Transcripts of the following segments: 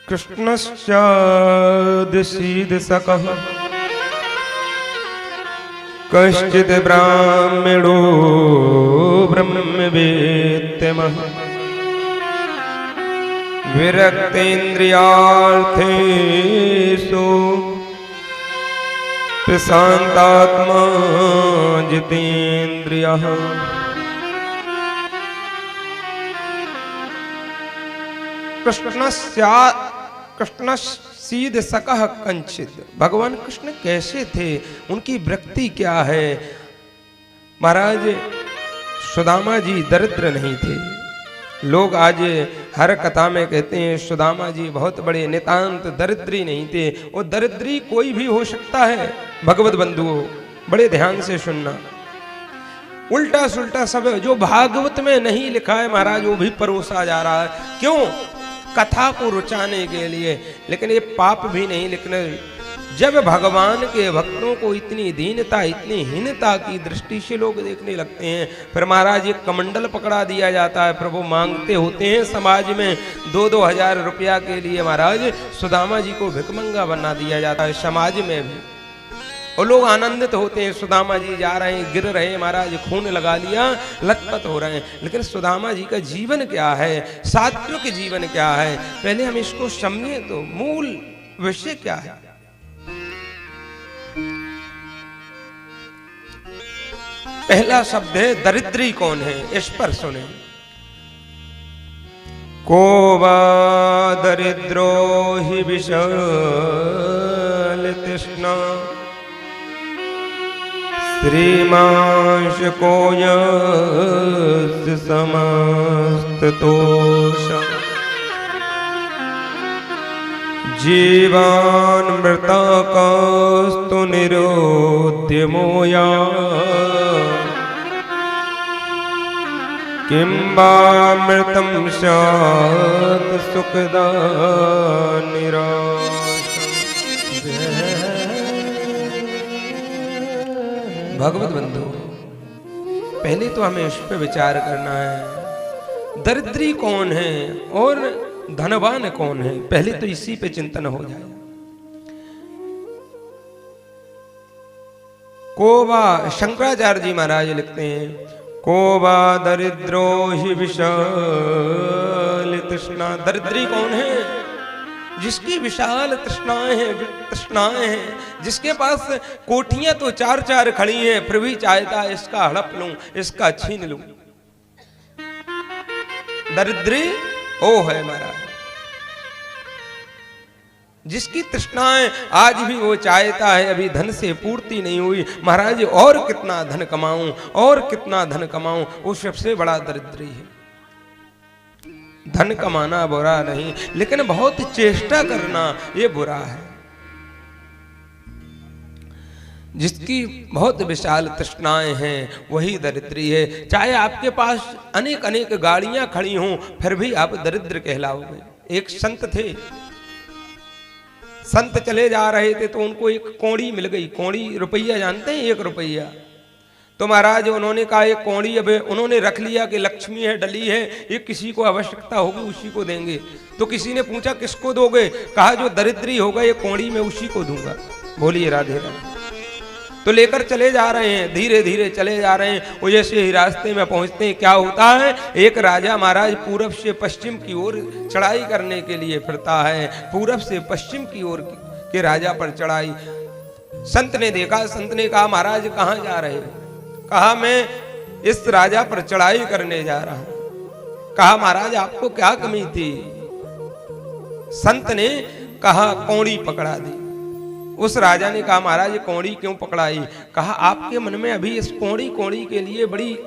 कृष्णश्चादिशीदसकः कश्चिद् ब्राह्मणो ब्रह्मवेत्तमः विरक्तेन्द्रियार्थेषु प्रशान्तात्मा जितेन्द्रियः। कृष्णशीदसकः कंचित, भगवान कृष्ण कैसे थे, उनकी वृत्ति क्या है। महाराज सुदामा जी दरिद्र नहीं थे। लोग आज हर कथा में कहते हैं सुदामा जी बहुत बड़े नितांत दरिद्री नहीं थे। वो दरिद्री कोई भी हो सकता है भगवत बंधुओं, बड़े ध्यान से सुनना। उल्टा सुल्टा सब जो भागवत में नहीं लिखा है महाराज वो भी परोसा जा रहा है। क्यों? कथा को रुचाने के लिए। लेकिन ये पाप भी नहीं लिखने। जब भगवान के भक्तों को इतनी दीनता इतनी हीनता की दृष्टि से लोग देखने लगते हैं, फिर महाराज एक कमंडल पकड़ा दिया जाता है। प्रभु मांगते होते हैं समाज में 2-2 हजार रुपया के लिए महाराज सुदामा जी को भिकमंगा बना दिया जाता है समाज में भी। और लोग आनंदित होते हैं सुदामा जी जा रहे हैं, गिर रहे हैं महाराज, खून लगा लिया, लथपथ हो रहे हैं। लेकिन सुदामा जी का जीवन क्या है, सात्विक जीवन क्या है, पहले हम इसको समझें तो मूल विषय क्या है। पहला शब्द है दरिद्री कौन है, इस पर सुने। को वा दरिद्रो हि विशाल तृष्णा श्रीमांश को यस्य समस्ततोष जीवान् मृतकस्तु निरुद्यमोया किं वा मृतं स्यात् सुखदा निराशा। भगवत बंधु, पहले तो हमें इस पे विचार करना है दरिद्री कौन है और धनवान कौन है। पहले तो इसी पे चिंतन हो जाए। कोवा शंकराचार्य जी महाराज लिखते हैं कोवा दरिद्रो हि विशाल तृष्णा। दरिद्री कौन है? जिसकी विशाल तृष्णाएं हैं, जिसके पास कोठियां तो 4-4 खड़ी हैं, फिर भी चाहता है इसका हड़प लूं, इसका छीन लूं। दरिद्री ओ है महाराज, जिसकी तृष्णाएं आज भी वो चाहता है, अभी धन से पूर्ति नहीं हुई, महाराज और कितना धन कमाऊं, और कितना धन कमाऊं, वो सबसे बड़ा दरिद्री है। धन कमाना बुरा नहीं, लेकिन बहुत चेष्टा करना ये बुरा है। जिसकी बहुत विशाल तृष्णाएं हैं वही दरिद्री है। चाहे आपके पास अनेक अनेक गाड़ियां खड़ी हों, फिर भी आप दरिद्र कहलाओगे। एक संत थे, संत चले जा रहे थे तो उनको एक कौड़ी मिल गई। कौड़ी रुपया जानते हैं, 1 रुपया। तो महाराज उन्होंने कहा एक कौड़ी अब उन्होंने रख लिया कि लक्ष्मी है, डली है, ये किसी को आवश्यकता होगी उसी को देंगे। तो किसी ने पूछा किसको दोगे? कहा जो दरिद्री होगा ये कौड़ी मैं उसी को दूंगा। बोलिए राधे राधे। तो लेकर चले जा रहे हैं, धीरे धीरे चले जा रहे हैं। वो जैसे ही रास्ते में पहुंचते हैं क्या होता है, एक राजा महाराज पूरब से पश्चिम की ओर चढ़ाई करने के लिए फिरता है। पूरब से पश्चिम की ओर के राजा पर चढ़ाई। संत ने देखा, संत ने कहा महाराज कहाँ जा रहे हैं? कहा मैं इस राजा पर चढ़ाई करने जा रहा हूं। कहा महाराज आपको क्या कमी थी? संत ने कहा कौड़ी पकड़ा दी। उस राजा ने कहा महाराज ये कौड़ी क्यों पकड़ाई? कहा आपके मन में अभी इस कौड़ी के लिए बड़ी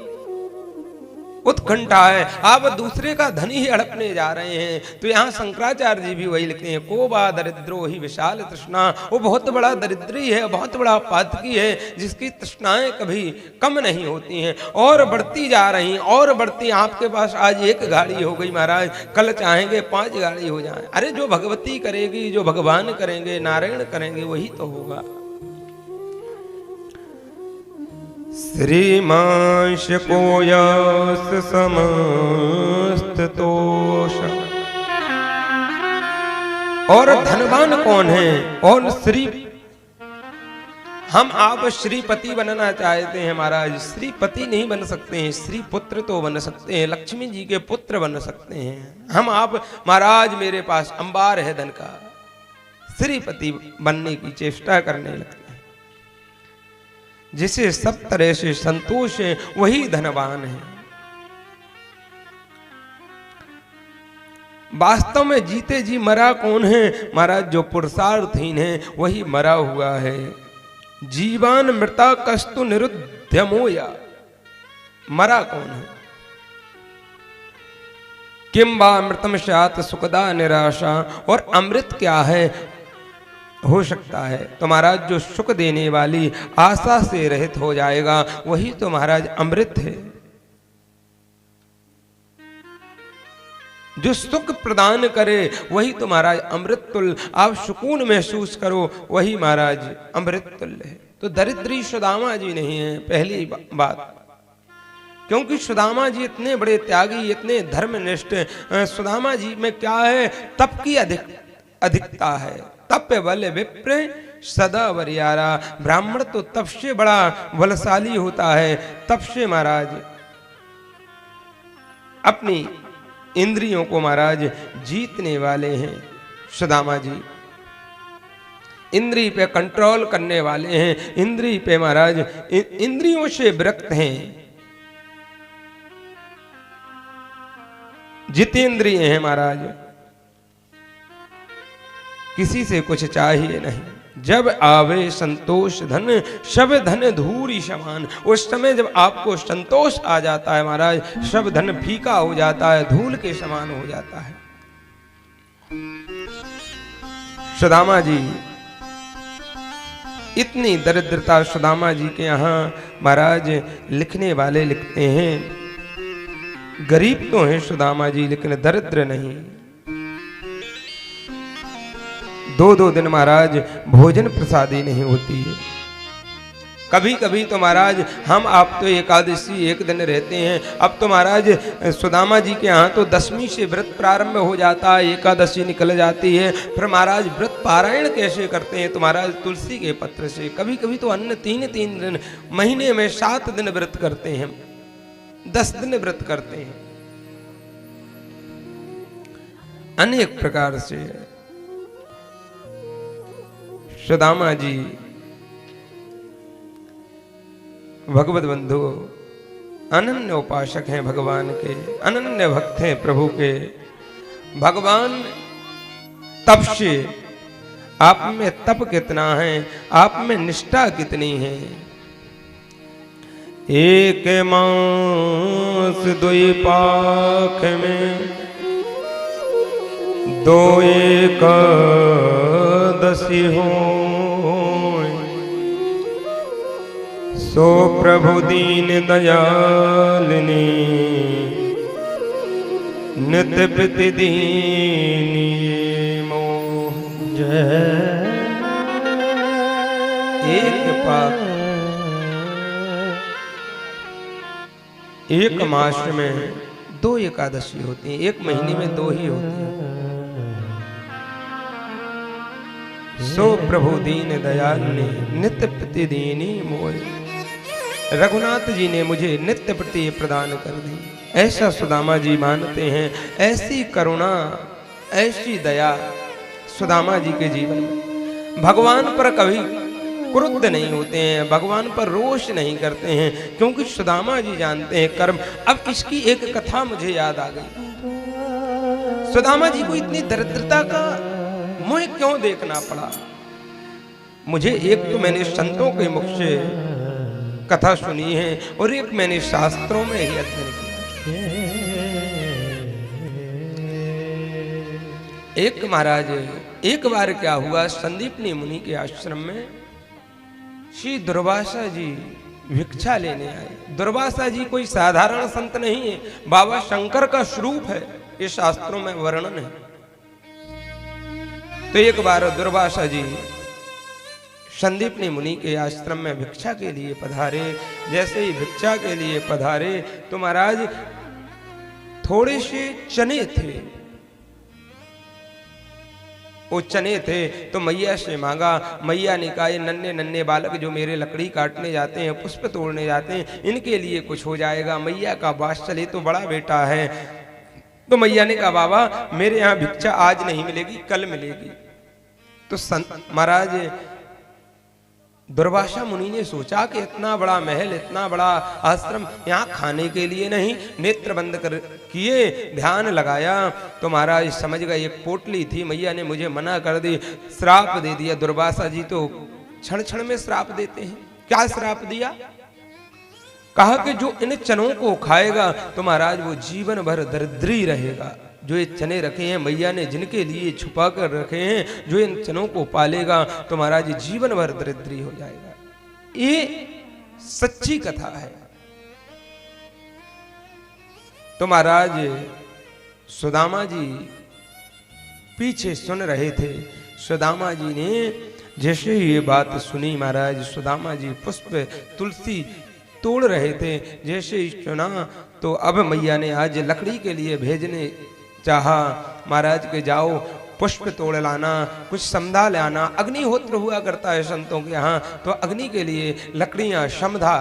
उत्कंठा है, आप दूसरे का धन ही हड़पने जा रहे हैं। तो यहाँ शंकराचार्य जी भी वही लिखते हैं को बा दरिद्रो ही विशाल तृष्णा। वो बहुत बड़ा दरिद्री है, बहुत बड़ा पातकी है, जिसकी तृष्णाएं कभी कम नहीं होती हैं और बढ़ती जा रही हैं और बढ़ती। आपके पास आज 1 गाड़ी हो गई महाराज, कल चाहेंगे 5 गाड़ी हो जाए। अरे जो भगवती करेगी, जो भगवान करेंगे, नारायण करेंगे, वही तो होगा। श्रीमांश को यस समस्त तोष और धनवान कौन है? और हम आप श्रीपति बनना चाहते हैं महाराज, श्रीपति नहीं बन सकते हैं, श्री पुत्र तो बन सकते हैं, लक्ष्मी जी के पुत्र बन सकते हैं। हम आप महाराज मेरे पास अंबार है धन का, श्रीपति बनने की चेष्टा करने लगते हैं। जिसे सब तरह से संतोष है वही धनवान है। वास्तव में जीते जी मरा कौन है महाराज? जो पुरुषार्थहीन है वही मरा हुआ है। जीवान मृता कस्तु निरुद्यमोया, मरा कौन है? किंबा अमृतम स्यात् सुखदा निराशा, और अमृत क्या है? हो सकता है तो महाराज जो सुख देने वाली आशा से रहित हो जाएगा वही तो महाराज अमृत है। जो सुख प्रदान करे वही तो महाराज अमृत तुल्य, आप सुकून महसूस करो वही महाराज अमृत तुल्य है। तो दरिद्री सुदामा जी नहीं है पहली बात, क्योंकि सुदामा जी इतने बड़े त्यागी, इतने धर्मनिष्ठ। सुदामा जी में क्या है? तप की अधिकता है। तप बल विप्र सदा वरियारा, ब्राह्मण तो तप से बड़ा बलशाली होता है। तप से महाराज अपनी इंद्रियों को महाराज जीतने वाले हैं सुदामा जी, इंद्रिय पे कंट्रोल करने वाले हैं, इंद्रिय पे महाराज इंद्रियों से विरक्त हैं, जितेंद्रिय हैं महाराज, किसी से कुछ चाहिए नहीं। जब आवे संतोष धन सब धन धूरी समान, उस समय जब आपको संतोष आ जाता है महाराज, सब धन फीका हो जाता है, धूल के समान हो जाता है। सुदामा जी इतनी दरिद्रता सुदामा जी के यहाँ महाराज लिखने वाले लिखते हैं, गरीब तो हैं सुदामा जी लेकिन दरिद्र नहीं। 2-2 दिन महाराज भोजन प्रसादी नहीं होती है। कभी कभी तो महाराज हम आप तो एकादशी एक दिन रहते हैं, अब तो महाराज सुदामा जी के यहाँ तो 10वीं से व्रत प्रारंभ हो जाता है, एकादशी निकल जाती है। फिर महाराज व्रत पारायण कैसे करते हैं? तो महाराज तुलसी के पत्र से। कभी कभी तो अन्य 3-3 दिन, महीने में 7 दिन व्रत करते हैं, 10 दिन व्रत करते हैं, अनेक प्रकार से। सुदामा जी भगवत बंधु अनन्य उपासक हैं भगवान के, अनन्य भक्त हैं प्रभु के। भगवान तप से, आप में तप कितना है, आप में निष्ठा कितनी है। एक मास दुई पाख में 2 एकादशी हो, सो प्रभु दीन दयालिनी नित्य प्रतिदीनी मोह। एक पाक एक मास में 2 एकादशी होती है, एक महीने में 2 ही होती है। सो प्रभु दीन दयालिनी नित्य प्रतिदीनी मोह। रघुनाथ जी ने मुझे नित्य प्रति प्रदान कर दी, ऐसा सुदामा जी मानते हैं। ऐसी करुणा, ऐसी दया सुदामा जी के जीवन में। भगवान पर कभी क्रुद्ध नहीं होते हैं, भगवान पर रोष नहीं करते हैं, क्योंकि सुदामा जी जानते हैं कर्म। अब इसकी एक कथा मुझे याद आ गई। सुदामा जी को इतनी दरिद्रता का मुझे क्यों देखना पड़ा? मुझे एक तो मैंने संतों के मुख से कथा सुनी है और एक मैंने शास्त्रों में ही अध्ययन किया। एक महाराज, एक बार क्या हुआ, संदीपनी मुनि के आश्रम में श्री दुर्वासा जी भिक्षा लेने आए। दुर्वासा जी कोई साधारण संत नहीं है, बाबा शंकर का स्वरूप है, ये शास्त्रों में वर्णन है। तो एक बार दुर्वासा जी संदीपनी मुनि के आश्रम में भिक्षा के लिए पधारे। जैसे ही भिक्षा के लिए पधारे तो महाराज थोड़े से चने थे, वो चने थे तो मैया से मांगा। मैया ने कहा ये नन्हे नन्हे बालक जो मेरे लकड़ी काटने जाते हैं, पुष्प तोड़ने जाते हैं, इनके लिए कुछ हो जाएगा। मैया का वात्सल्य तो बड़ा बेटा है। तो मैया ने कहा बाबा मेरे यहाँ भिक्षा आज नहीं मिलेगी, कल मिलेगी। तो महाराज दुर्वासा मुनि ने सोचा कि इतना बड़ा महल, इतना बड़ा आश्रम, यहाँ खाने के लिए नहीं। नेत्र बंद कर किए, ध्यान लगाया तो महाराज समझ गए एक पोटली थी। मैया ने मुझे मना कर दी, श्राप दे दिया। दुर्वासा जी तो क्षण क्षण में श्राप देते हैं। क्या श्राप दिया? कहा कि जो इन चनों को खाएगा तो महाराज वो जीवन भर दरिद्री रहेगा। जो ये चने रखे हैं मैया ने जिनके लिए छुपा कर रखे हैं, जो इन चनों को पालेगा तो महाराज जीवन भर दरिद्री हो जाएगा। ये सच्ची कथा है। तो महाराज सुदामा जी पीछे सुन रहे थे। सुदामा जी ने जैसे ही ये बात सुनी, महाराज सुदामा जी पुष्प तुलसी तोड़ रहे थे। जैसे ही सुना तो अब मैया ने आज लकड़ी के लिए भेजने चाहा। महाराज के जाओ पुष्प तोड़ लाना, कुछ समधा लाना। अग्निहोत्र हुआ करता है संतों के यहाँ, तो अग्नि के लिए लकड़ियां समधा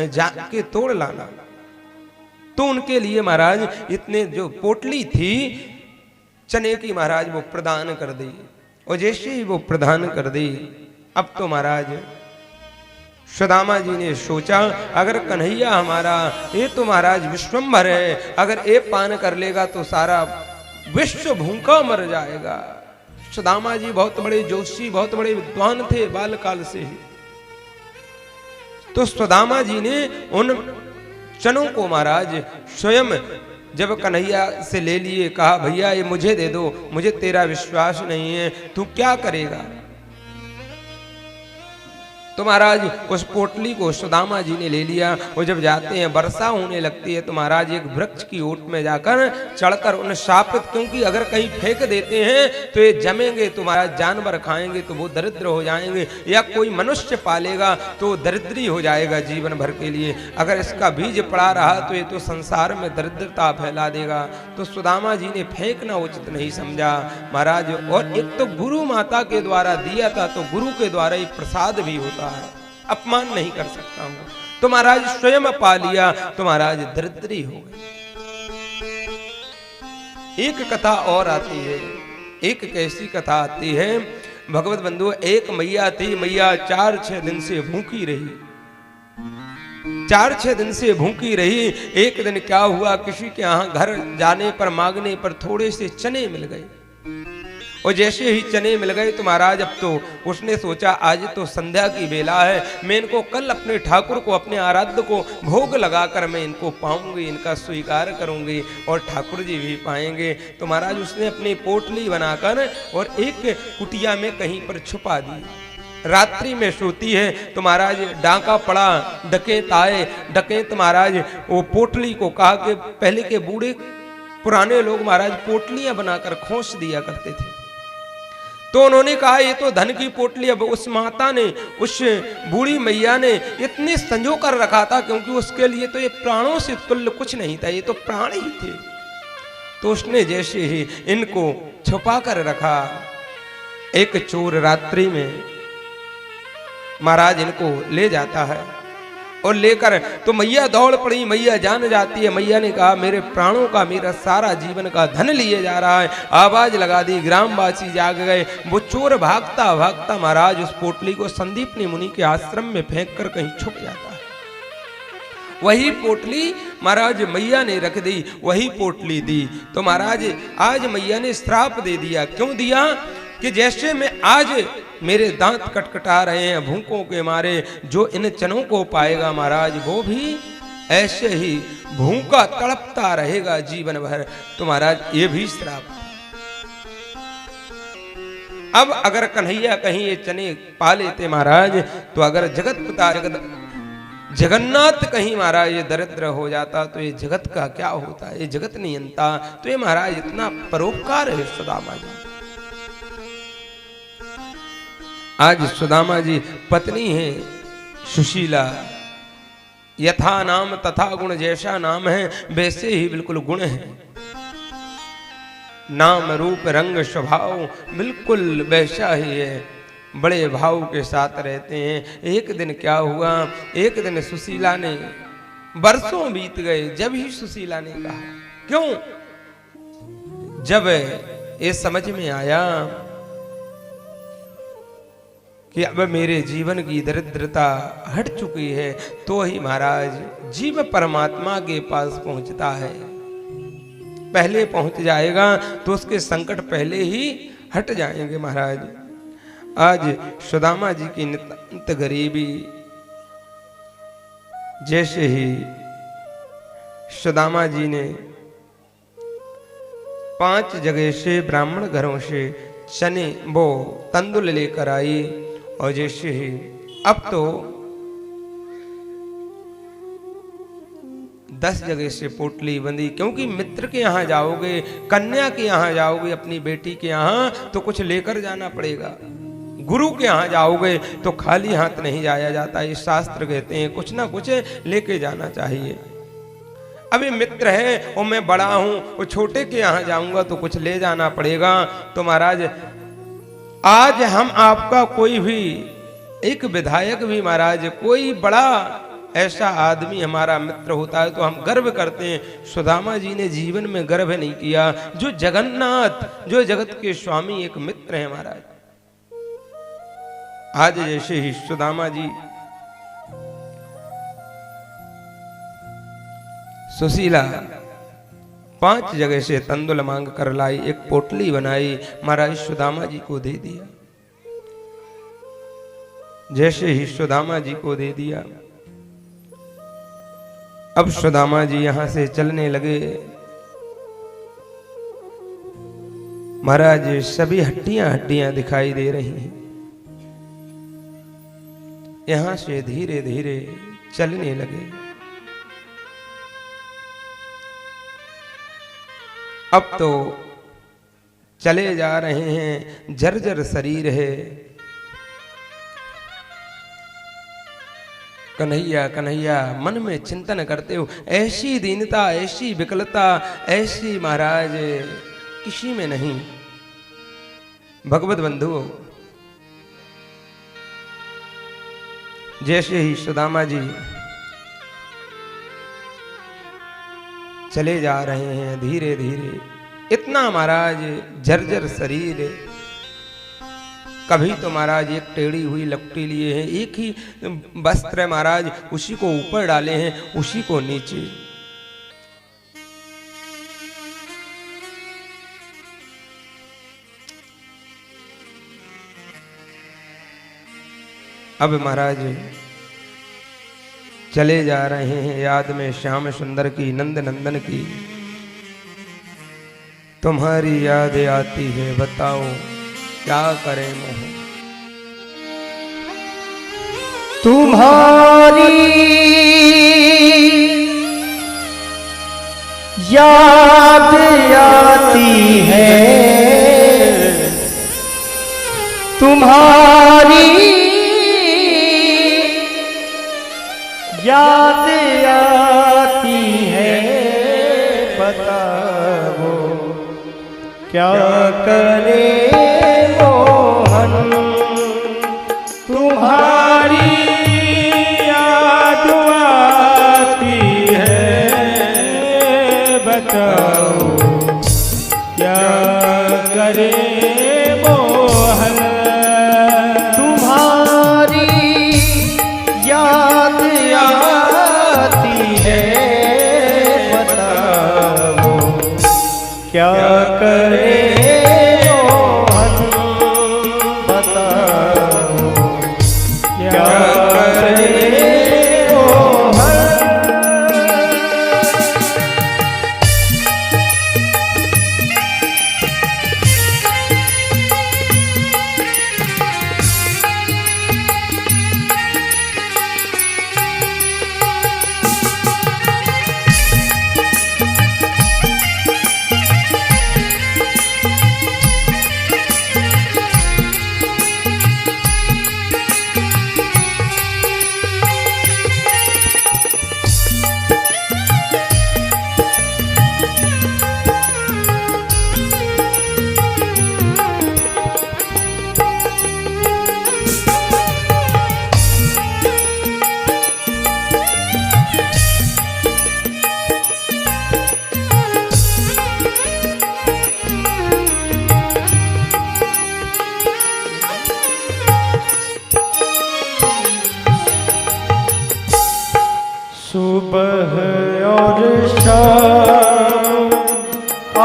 जाके तोड़ लाना। तो उनके लिए महाराज इतने जो पोटली थी चने की महाराज वो प्रदान कर दी। और जैसे ही वो प्रदान कर दी, अब तो महाराज सुदामा जी ने सोचा अगर कन्हैया हमारा ये तो महाराज विश्वम्भर है, अगर ये पान कर लेगा तो सारा विश्व भूखा मर जाएगा। सुदामा जी बहुत बड़े जोशी, बहुत बड़े विद्वान थे बालकाल से ही। तो सुदामा जी ने उन चनों को महाराज स्वयं जब कन्हैया से ले लिए, कहा भैया ये मुझे दे दो, मुझे तेरा विश्वास नहीं है, तू क्या करेगा? तो महाराज उस पोटली को सुदामा जी ने ले लिया। और जब जाते हैं वर्षा होने लगती है तो महाराज एक वृक्ष की ओट में जाकर चढ़कर उन शापित, क्योंकि अगर कहीं फेंक देते हैं तो ये जमेंगे तो महाराज जानवर खाएंगे तो वो दरिद्र हो जाएंगे, या कोई मनुष्य पालेगा तो दरिद्री हो जाएगा जीवन भर के लिए। अगर इसका बीज पड़ा रहा तो ये तो संसार में दरिद्रता फैला देगा। तो सुदामा जी ने फेंकना उचित नहीं समझा महाराज। और एक तो गुरु माता के द्वारा दिया था, तो गुरु के द्वारा ही प्रसाद भी होता है, अपमान नहीं कर सकता हूं। तो महाराज स्वयं पा लिया तो महाराज दरिद्री हो गई। एक कथा और आती है, एक कैसी कथा आती है भगवत बंधु। एक मैया थी, मैया 4-6 दिन से भूखी रही। 4-6 दिन से भूखी रही। एक दिन क्या हुआ, किसी के यहाँ घर जाने पर मांगने पर थोड़े से चने मिल गए। और जैसे ही चने मिल गए तो महाराज अब तो उसने सोचा आज तो संध्या की बेला है, मैं इनको कल अपने ठाकुर को, अपने आराध्य को भोग लगाकर मैं इनको पाऊंगी, इनका स्वीकार करूंगी और ठाकुर जी भी पाएंगे। तो महाराज उसने अपनी पोटली बनाकर और एक कुटिया में कहीं पर छुपा दी। रात्रि में सोती है तो महाराज डांका पड़ा, डकैत आए। डकैत महाराज वो पोटली को कहा कि पहले के बूढ़े पुराने लोग महाराज पोटलियां बनाकर खोस दिया करते थे। तो उन्होंने कहा ये तो धन की पोटली। अब उस माता ने, उस बूढ़ी मैया ने इतने संजो कर रखा था, क्योंकि उसके लिए तो ये प्राणों से तुल्य कुछ नहीं था, ये तो प्राण ही थे। तो उसने जैसे ही इनको छुपा कर रखा, एक चोर रात्रि में महाराज इनको ले जाता है और लेकर तो मैया दौड़ पड़ी। मैया जान जाती है। मैया ने कहा मेरे प्राणों का, मेरा सारा जीवन का धन लिए जा रहा है। आवाज लगा दी, ग्रामवासी जाग गए। वो चोर भागता भागता महाराज उस पोटली को संदीपनी मुनि के आश्रम में फेंक कर कहीं छुप जाता है। वही पोटली महाराज मैया ने रख दी, वही पोटली दी। तो महाराज आज मैया ने श्राप दे दिया। क्यों दिया? कि जैसे मैं आज मेरे दांत कटकटा रहे हैं भूखों के मारे, जो इन चनों को पाएगा महाराज वो भी ऐसे ही भूखा तड़पता रहेगा जीवन भर। तो महाराज ये भी श्राप। अब अगर कन्हैया कहीं ये चने पा लेते महाराज, तो अगर जगत पिता जगन्नाथ कहीं महाराज ये दरिद्र हो जाता तो ये जगत का क्या होता, ये जगत नियंता। तो ये महाराज इतना परोपकार है सुदामा जी। आज सुदामा जी पत्नी है सुशीला। यथा नाम तथा गुण, जैसा नाम है वैसे ही बिल्कुल गुण है। नाम रूप रंग स्वभाव बिल्कुल वैसा ही है, बड़े भाव के साथ रहते हैं। एक दिन क्या हुआ, एक दिन सुशीला ने, बरसों बीत गए, जब ही सुशीला ने कहा, क्यों, जब ये समझ में आया कि अब मेरे जीवन की दरिद्रता हट चुकी है, तो ही महाराज जीव परमात्मा के पास पहुंचता है। पहले पहुंच जाएगा तो उसके संकट पहले ही हट जाएंगे महाराज। आज सुदामा जी की नितांत गरीबी, जैसे ही सुदामा जी ने 5 जगह से ब्राह्मण घरों से चने वो तंदुल लेकर आई, और जैसे ही अब तो 10 जगह से पोटली बंदी, क्योंकि मित्र के यहाँ जाओगे, कन्या के यहाँ जाओगे, अपनी बेटी के यहाँ तो कुछ लेकर जाना पड़ेगा। गुरु के यहाँ जाओगे तो खाली हाथ नहीं जाया जाता, ये शास्त्र कहते हैं कुछ ना कुछ लेके जाना चाहिए। अभी मित्र है और मैं बड़ा हूं, वो छोटे के यहाँ जाऊंगा तो कुछ ले जाना पड़ेगा। तो महाराज आज हम आपका कोई भी एक विधायक भी महाराज, कोई बड़ा ऐसा आदमी हमारा मित्र होता है तो हम गर्व करते हैं। सुदामा जी ने जीवन में गर्व नहीं किया। जो जगन्नाथ, जो जगत के स्वामी एक मित्र है महाराज। आज जैसे ही सुदामा जी सुशीला 5 जगह से तंदुल मांग कर लाई, एक पोटली बनाई, महाराज सुदामा जी को दे दिया। जैसे ही सुदामा जी को दे दिया, अब सुदामा जी यहां से चलने लगे। महाराज सभी हड्डियां हड्डियां दिखाई दे रही हैं। यहां से धीरे धीरे चलने लगे। अब तो चले जा रहे हैं, जर्जर शरीर है। कन्हैया कन्हैया मन में चिंतन करते हो, ऐसी दीनता, ऐसी विकलता, ऐसी महाराज किसी में नहीं। भगवत बंधुओं, जैसे ही सुदामा जी चले जा रहे हैं धीरे धीरे, इतना महाराज जर्जर शरीर, कभी तो महाराज एक टेढ़ी हुई लपटी लिए हैं, एक ही वस्त्र महाराज उसी को ऊपर डाले हैं, उसी को नीचे। अब महाराज चले जा रहे हैं याद में श्याम सुंदर की, नंद नंदन की। तुम्हारी याद आती है, बताओ क्या करें मोह। तुम्हारी याद आती है, तुम्हारी याद आती है, बताओ क्या करे मोहन। तुम्हारी याद आती है, बताओ क्या करे मोहन। तुम्हारी याद आती है, बताओ क्या करे मोहन, बताओ क्या करे मोहन।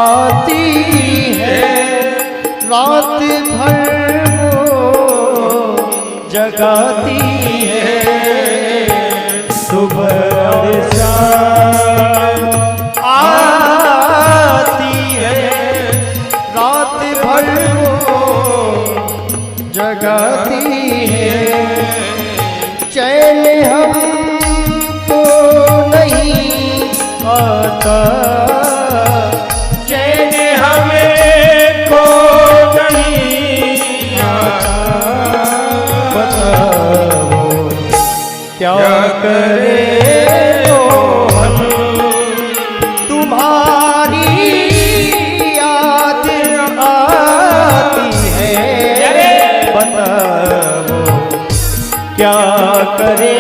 आती है, रात भर वो जगाती है, सुबह और शाम आती है, रात भर वो जगाती है। चैन हमको नहीं आता, चैन हमें को नहीं आता, बताओ क्या करे हम, तुम्हारी याद आती है, बताओ क्या करे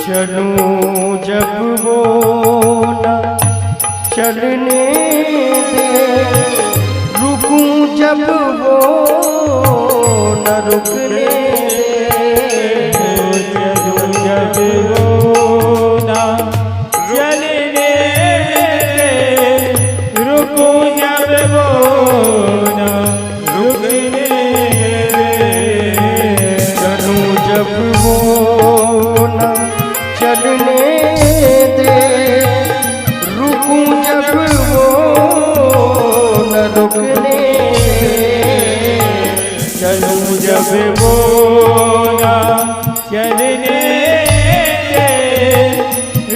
चलूं जब वो न चलने दे, रुकूं जब वो न रुकने दे, चलूं जब वो ना चलने दे, रुकूं जब वो ना रुकने दे, चलूं जब वो न चलने दे, रुकूं जब वो न रुकने दे, चलूं जब वो ना चलने दे,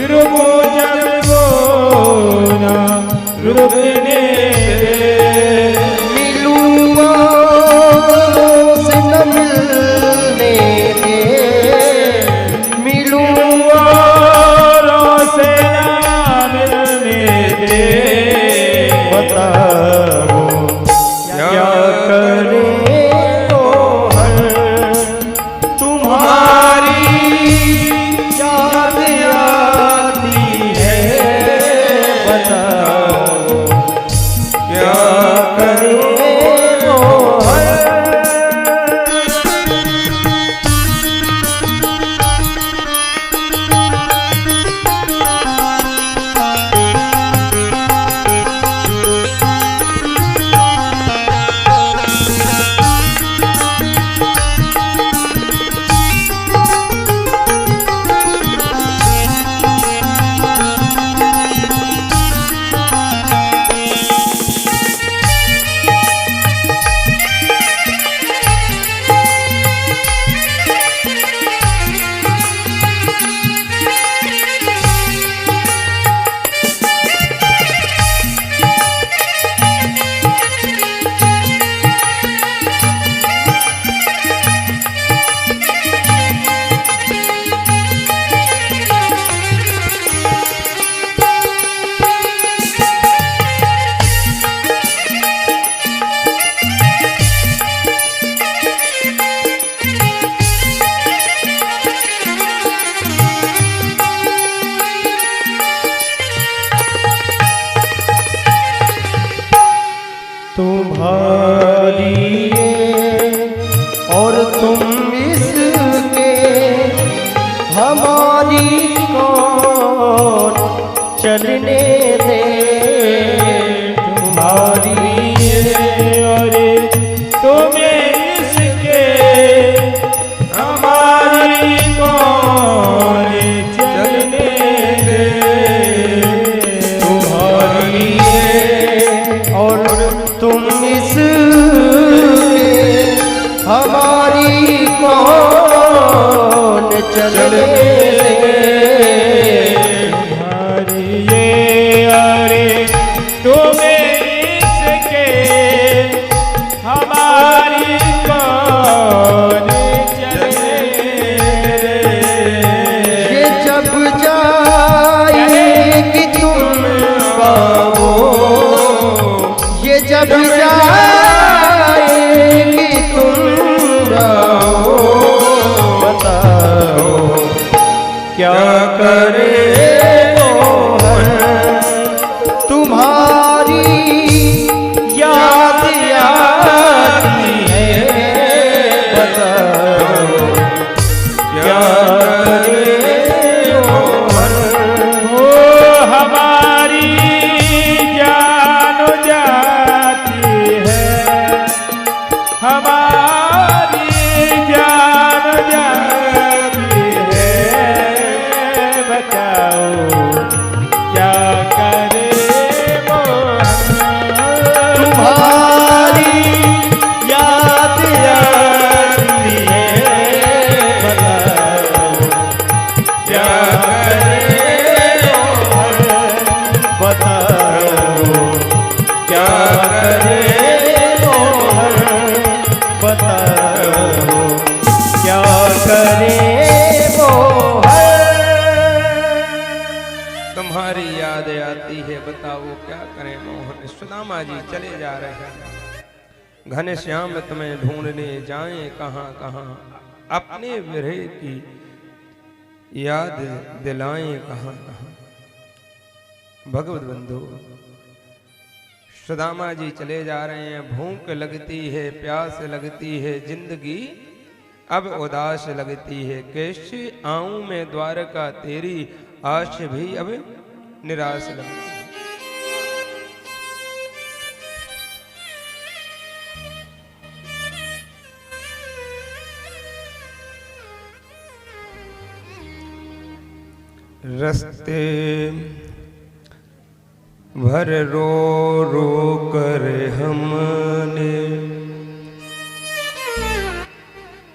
रुकूं जब वो ना रुकने दे, मिलूंगा से न मिलने दे, मिलूंगा से ना मिलने दे, बताओ क्या करे तो हर, तुम्हारी याद आती है, बताओ क्या करे तो हर। तुम्हारी ये और तुम इसके, हमारी कौन चलने दे, तुम्हारी ये और तुम्हें इसके, हमारी कौन चलने दे, तुम्हारी ये और तुम इस हमारी कौन चलने हरिये अरे तुम्हें इसके हमारी कौन चले ये जब जाएगी तुम गाओ, ये जब जाएगी तुम गाओ, बताओ क्या करे मोहन तुम्हारी याद आती है, बताओ क्या करे मोहन ओ हमारी जान जाती है, हमारी जान जाती है, बताओ क्या करे मोहन तुम्हारी याद आती है, बताओ क्या करे मोहन, बताओ क्या करे मोहन, बताओ क्या करे मोहन। तुम्हारी याद आती है, बताओ क्या करें मोहन। सुदामा जी चले जा रहे हैं, घने श्याम तुम्हें ढूंढने जाएं कहाँ कहाँ, अपने विरह की याद दिलाएं कहाँ कहाँ। भगवत बंधु सुदामा जी चले जा रहे हैं, भूख लगती है, प्यास लगती है, जिंदगी अब उदास लगती है। कैसे आऊं मैं द्वारका, तेरी आश भी अब निराश लगती है। रस्ते भर रो रो कर हमने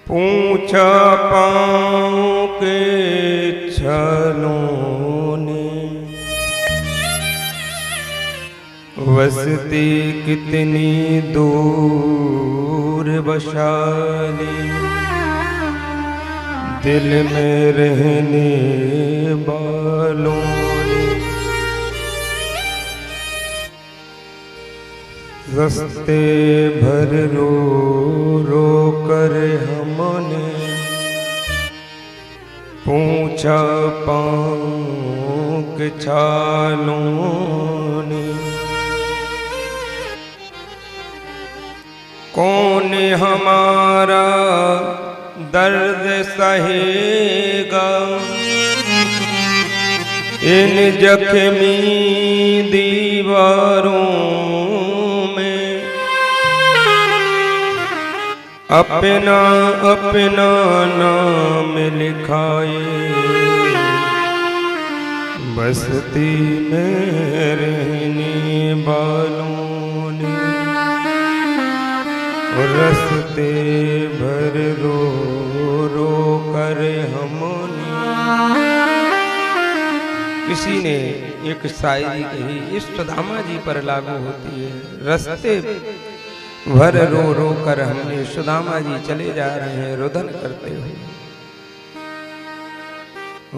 पूछा पाँव के छलों ने, वसती कितनी दूर बशाली, दिल में रहने वालों ने। रस्ते भर रो रो कर हमने पूछा पाँव के छालों ने, कौन हमारा दर्द सहेगा, इन जख्मी दीवारों में अपना अपना नाम लिखाए, बस्ती में रहने वालों ने। रस्ते भर रो रो कर हमने। किसी ने एक शायरी कही, इस सुदामा जी पर लागू होती है। रस्ते भर रो रो कर हमने, सुदामा जी चले जा रहे हैं रुदन करते हुए।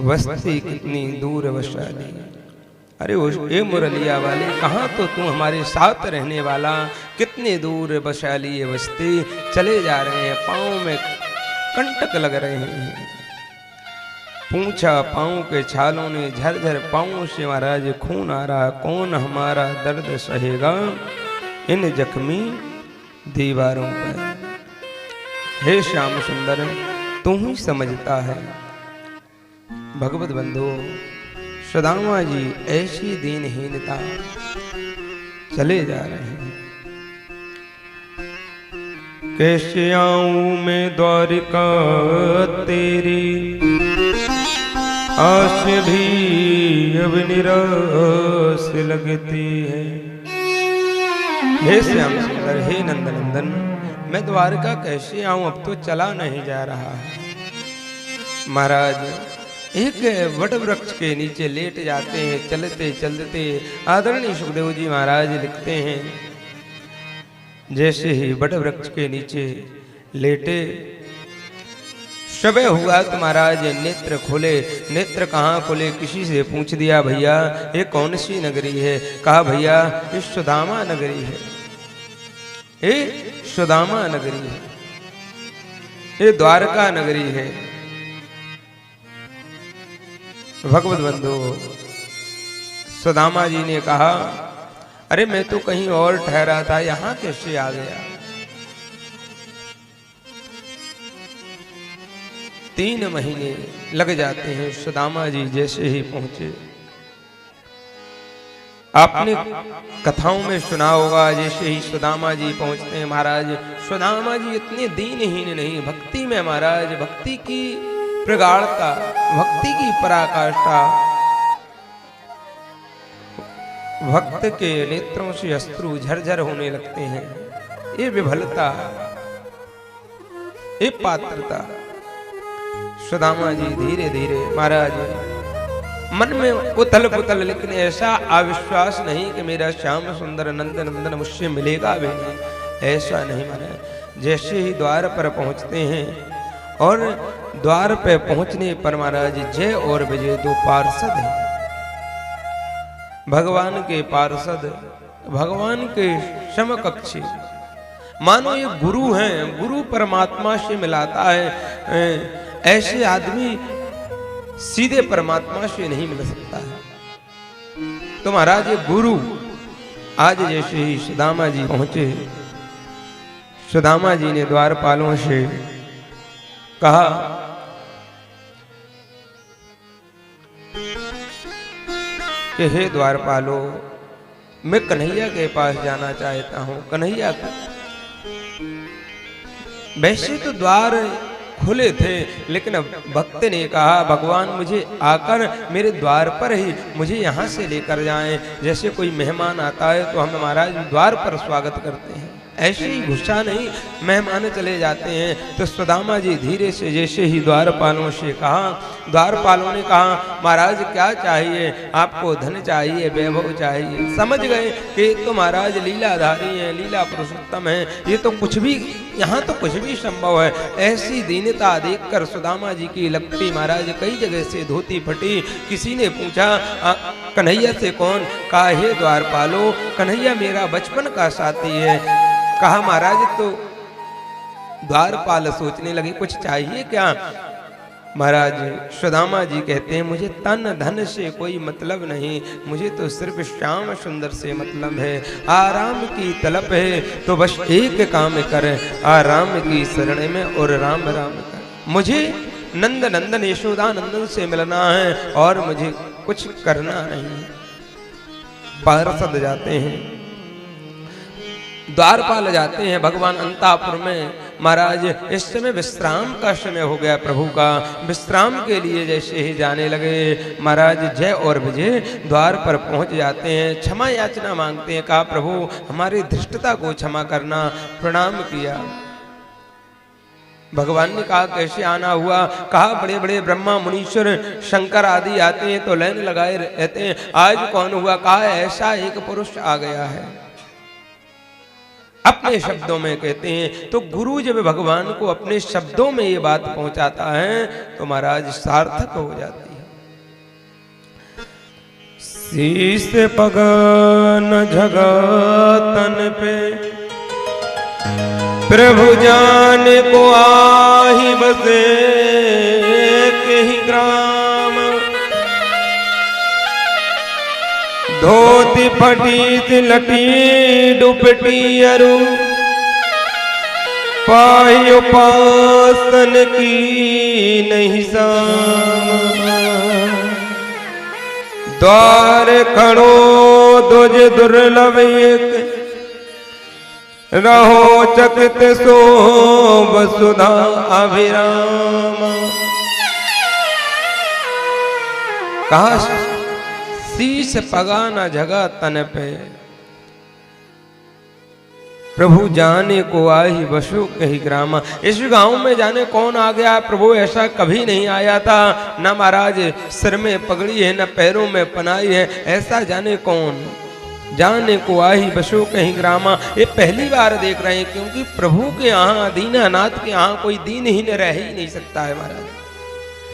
बस्ती कितनी दूर वशाली, अरे ए मुरलिया वाले, कहाँ तो तू हमारे साथ रहने वाला, कितने दूर वशाली ये बस्ती। चले जा रहे हैं, पाँव में कंटक लग रहे हैं। पूछा पाँव के छालों ने, झरझर पाँव से महाराज खून आ रहा, कौन हमारा दर्द सहेगा इन जख्मी दीवारों पर। हे श्याम सुंदर, तू ही समझता है। भगवत बंधु सुदामा जी ऐसी दीनहीनता चले जा रहे हैं। कैसे आऊं मैं द्वारिका, तेरी आश भी अब निराश लगती है। हे श्याम सुंदर, हे नंदनंदन, मैं द्वारका कैसे आऊं, अब तो चला नहीं जा रहा है। महाराज एक वट वृक्ष के नीचे लेट जाते हैं। चलते चलते आदरणीय सुखदेव जी महाराज लिखते हैं, जैसे ही वट वृक्ष के नीचे लेटे, सुबह हुआ तो महाराज नेत्र खोले। नेत्र कहाँ खोले, किसी से पूछ दिया, भैया ये कौन सी नगरी है? कहा भैया ये सुदामा नगरी है, ये सुदामा नगरी है, ये द्वारका नगरी है। भगवत बंधु सुदामा जी ने कहा, अरे मैं तो कहीं और ठहरा था, यहां कैसे आ गया? 3 महीने लग जाते हैं। सुदामा जी जैसे ही पहुंचे, आपने कथाओं में सुना होगा, जैसे ही सुदामा जी पहुंचते हैं महाराज, सुदामा जी इतने दीनहीन नहीं, भक्ति में महाराज, भक्ति की प्रगाढ़ता, भक्ति की पराकाष्ठा, भक्त के नेत्रों से अश्रु झरझर होने लगते हैं। ये विभलता, ये पात्रता। सुदामा जी धीरे धीरे महाराज मन में उथल पुथल, लेकिन ऐसा अविश्वास नहीं कि मेरा श्याम सुंदर नंद नंदन मुझसे मिलेगा भी नहीं, ऐसा नहीं महाराज। जैसे ही द्वार पर पहुंचते हैं और द्वार पे पहुंचने पर महाराज जय और विजय 2 पार्षद हैं, भगवान के पार्षद, भगवान के समकक्षी, मानो ये गुरु हैं। गुरु परमात्मा से मिलाता है, ऐसे आदमी सीधे परमात्मा से नहीं मिल सकता है। तो महाराज ये गुरु आज जैसे ही सुदामा जी पहुंचे, सुदामा जी ने द्वारपालों से कहा, कि हे द्वारपालो, मैं कन्हैया के पास जाना चाहता हूं। कन्हैया को वैसे तो द्वार खुले थे, लेकिन भक्त ने कहा, भगवान मुझे आकर मेरे द्वार पर ही मुझे यहाँ से लेकर जाएं। जैसे कोई मेहमान आता है तो हम महाराज द्वार पर स्वागत करते हैं, ऐसे ही गुस्सा नहीं, मेहमान चले जाते हैं। तो सुदामा जी धीरे से जैसे ही द्वारपालों से कहा, द्वारपालों ने कहा, महाराज क्या चाहिए आपको? धन चाहिए, वैभव चाहिए? समझ गए कि तो महाराज लीलाधारी हैं, लीला पुरुषोत्तम हैं, ये तो कुछ भी, यहाँ तो कुछ भी संभव है। ऐसी दीनता देखकर सुदामा जी की लगती महाराज कई जगह से धोती फटी। किसी ने पूछा, कन्हैया से कौन? कहा, हे द्वारपालो, कन्हैया मेरा बचपन का साथी है। कहा, महाराज तो द्वारपाल सोचने लगे कुछ चाहिए क्या? महाराज सुदामा जी कहते हैं, मुझे तन धन से कोई मतलब नहीं, मुझे तो सिर्फ श्याम सुंदर से मतलब है। आराम की तलब है तो बस एक काम कर, आराम की शरण में और राम राम कर। मुझे नंद नंदन यशोदा नंदन से मिलना है और मुझे कुछ करना नहीं। पार्षद जाते हैं, द्वारपाल जाते हैं भगवान अंतापुर में। महाराज इस समय विश्राम का समय हो गया प्रभु का। विश्राम के लिए जैसे ही जाने लगे, महाराज जय और विजय द्वार पर पहुंच जाते हैं। क्षमा याचना मांगते हैं, कहा प्रभु हमारी धृष्टता को क्षमा करना। प्रणाम किया। भगवान ने कहा कैसे आना हुआ? कहा बड़े बड़े ब्रह्मा मुनीश्वर शंकर आदि आते हैं तो लाइन लगाए रहते हैं, आज कौन हुआ? कहा ऐसा एक पुरुष आ गया है। अपने शब्दों में कहते हैं। तो गुरु जब भगवान को अपने शब्दों में ये बात पहुंचाता है तो महाराज सार्थक हो जाती है। शीश पगन जगतन पे प्रभु जान को आही बसे कहीं ग्राम, धोती फटी लटी दुपटी अरु, पाई उपासन की नहीं साम, द्वार खड़ो दुज दुर्लभ एक, रहो चकित सो वसुधा अभिराम। कहा शीश पगाना जगह तन पे, प्रभु जाने को आई बसु कही ग्रामा। इस गांव में जाने कौन आ गया प्रभु, ऐसा कभी नहीं आया था। न महाराज सिर में पगड़ी है, न पैरों में पनाई है, ऐसा जाने कौन। जाने को आई बसु कहीं ग्रामा, ये पहली बार देख रहे हैं, क्योंकि प्रभु के यहाँ, दीनानाथ के यहाँ कोई दीनहीन रह ही नहीं सकता है महाराज।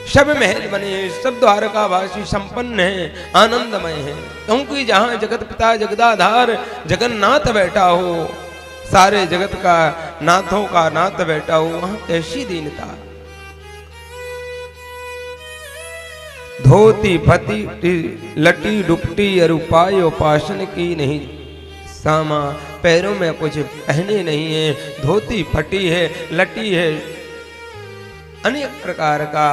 सब महल बने हैं, सब द्वारकावासी संपन्न हैं, आनंदमय हैं, क्योंकि जहाँ जगत पिता जगदाधार जगन्नाथ बैठा हो, सारे जगत का नाथों का नाथ बैठा हो, वहां कैसी दीनता। धोती फती लटी डुपटी अरुपाय उपासन की नहीं सामा, पैरों में कुछ पहने नहीं है, धोती फटी है, लटी है, अनेक प्रकार का,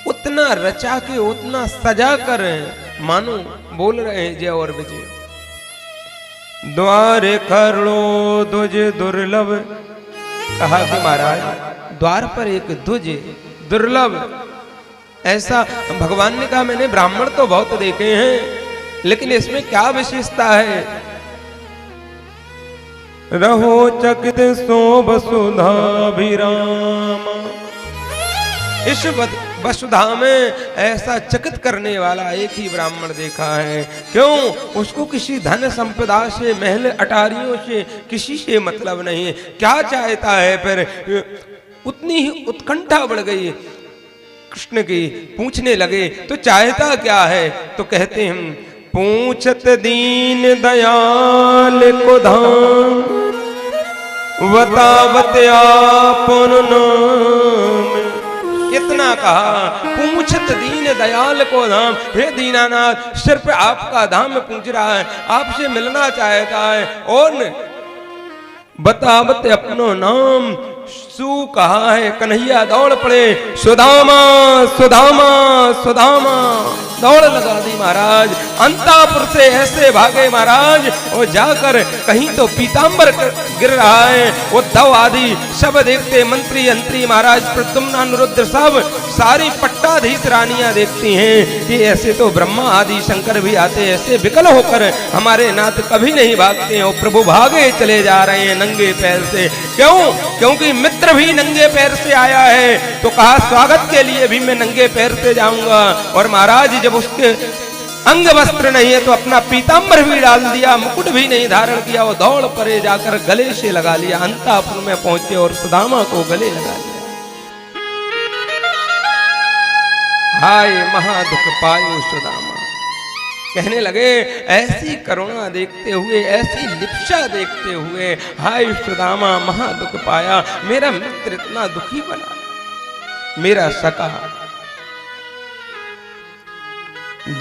उतना रचा के उतना सजा कर मानो बोल रहे हैं जय और विजय। द्वारे खरलो ध्वज दुर्लभ, कहा कि महाराज द्वार पर एक ध्वज दुर्लभ, ऐसा भगवान ने कहा मैंने ब्राह्मण तो बहुत देखे हैं, लेकिन इसमें क्या विशेषता है। रहो चकित सो वसुधाभिराम, इस वसुधा में ऐसा चकित करने वाला एक ही ब्राह्मण देखा है। क्यों? उसको किसी धन संपदा से, महल अटारियों से, किसी से मतलब नहीं है। क्या चाहता है फिर? उतनी ही उत्कंठा बढ़ गई कृष्ण की, पूछने लगे तो चाहता क्या है? तो कहते हैं पूछत दीन दयाल को धाम, बतावत आपन नाम। इतना कहा, पूछत दीन दयाल को धाम, हे दीनानाथ सिर्फ आपका धाम पूछ रहा है, आपसे मिलना चाहता है, और बतावत अपनो नाम। सु कहा है, कन्हैया दौड़ पड़े, सुदामा सुदामा सुदामा, दौड़ लगा दी महाराज। अंतापुर से ऐसे भागे महाराज, और जाकर कहीं तो पीतांबर गिर रहा है, उद्धव आदि सब देखते, मंत्री अंत्री महाराज प्रद्युम्न अनिरुद्ध सब, सारी पट्टाधीश रानियां देखती हैं कि ऐसे तो ब्रह्मा आदि शंकर भी आते, ऐसे विकल होकर हमारे नाथ कभी नहीं भागते हैं। और प्रभु भागे चले जा रहे हैं नंगे पैर से। क्यों? क्योंकि मित्र भी नंगे पैर से आया है, तो कहा स्वागत के लिए भी मैं नंगे पैर से जाऊंगा। और महाराज जब उसके अंग वस्त्र नहीं है तो अपना पीतांबर भी डाल दिया, मुकुट भी नहीं धारण किया, वो दौड़ परे जाकर गले से लगा लिया। अंतापुर में पहुंचे और सुदामा को गले लगा लिया। हाय महादुख पायो सुदामा, कहने लगे ऐसी करुणा देखते हुए, ऐसी लिप्सा देखते हुए, हाय सुदामा महादुख पाया, मेरा मित्र इतना दुखी बना, मेरा सखा।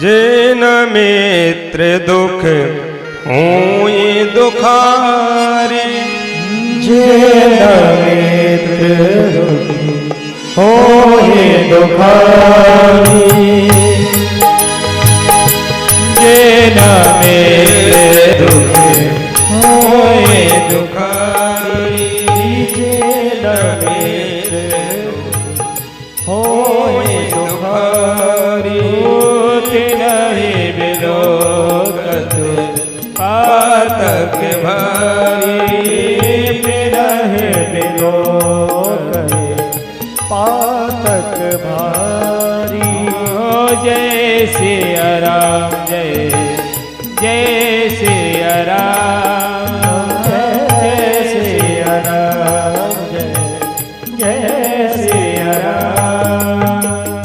जेन मित्र दुख होई दुखारी, जेन मित्र दुख होई दुखारी, जेन मित्र दुख होई दुखारी, जेन मित्र दुख होई दुखारी, तिनहि विलोकत पातक भारी, तिनहि विलोकत पातक भारी। जय सिया राम, जय जय सिया राम, जय सिया राम, जय जय सिया राम।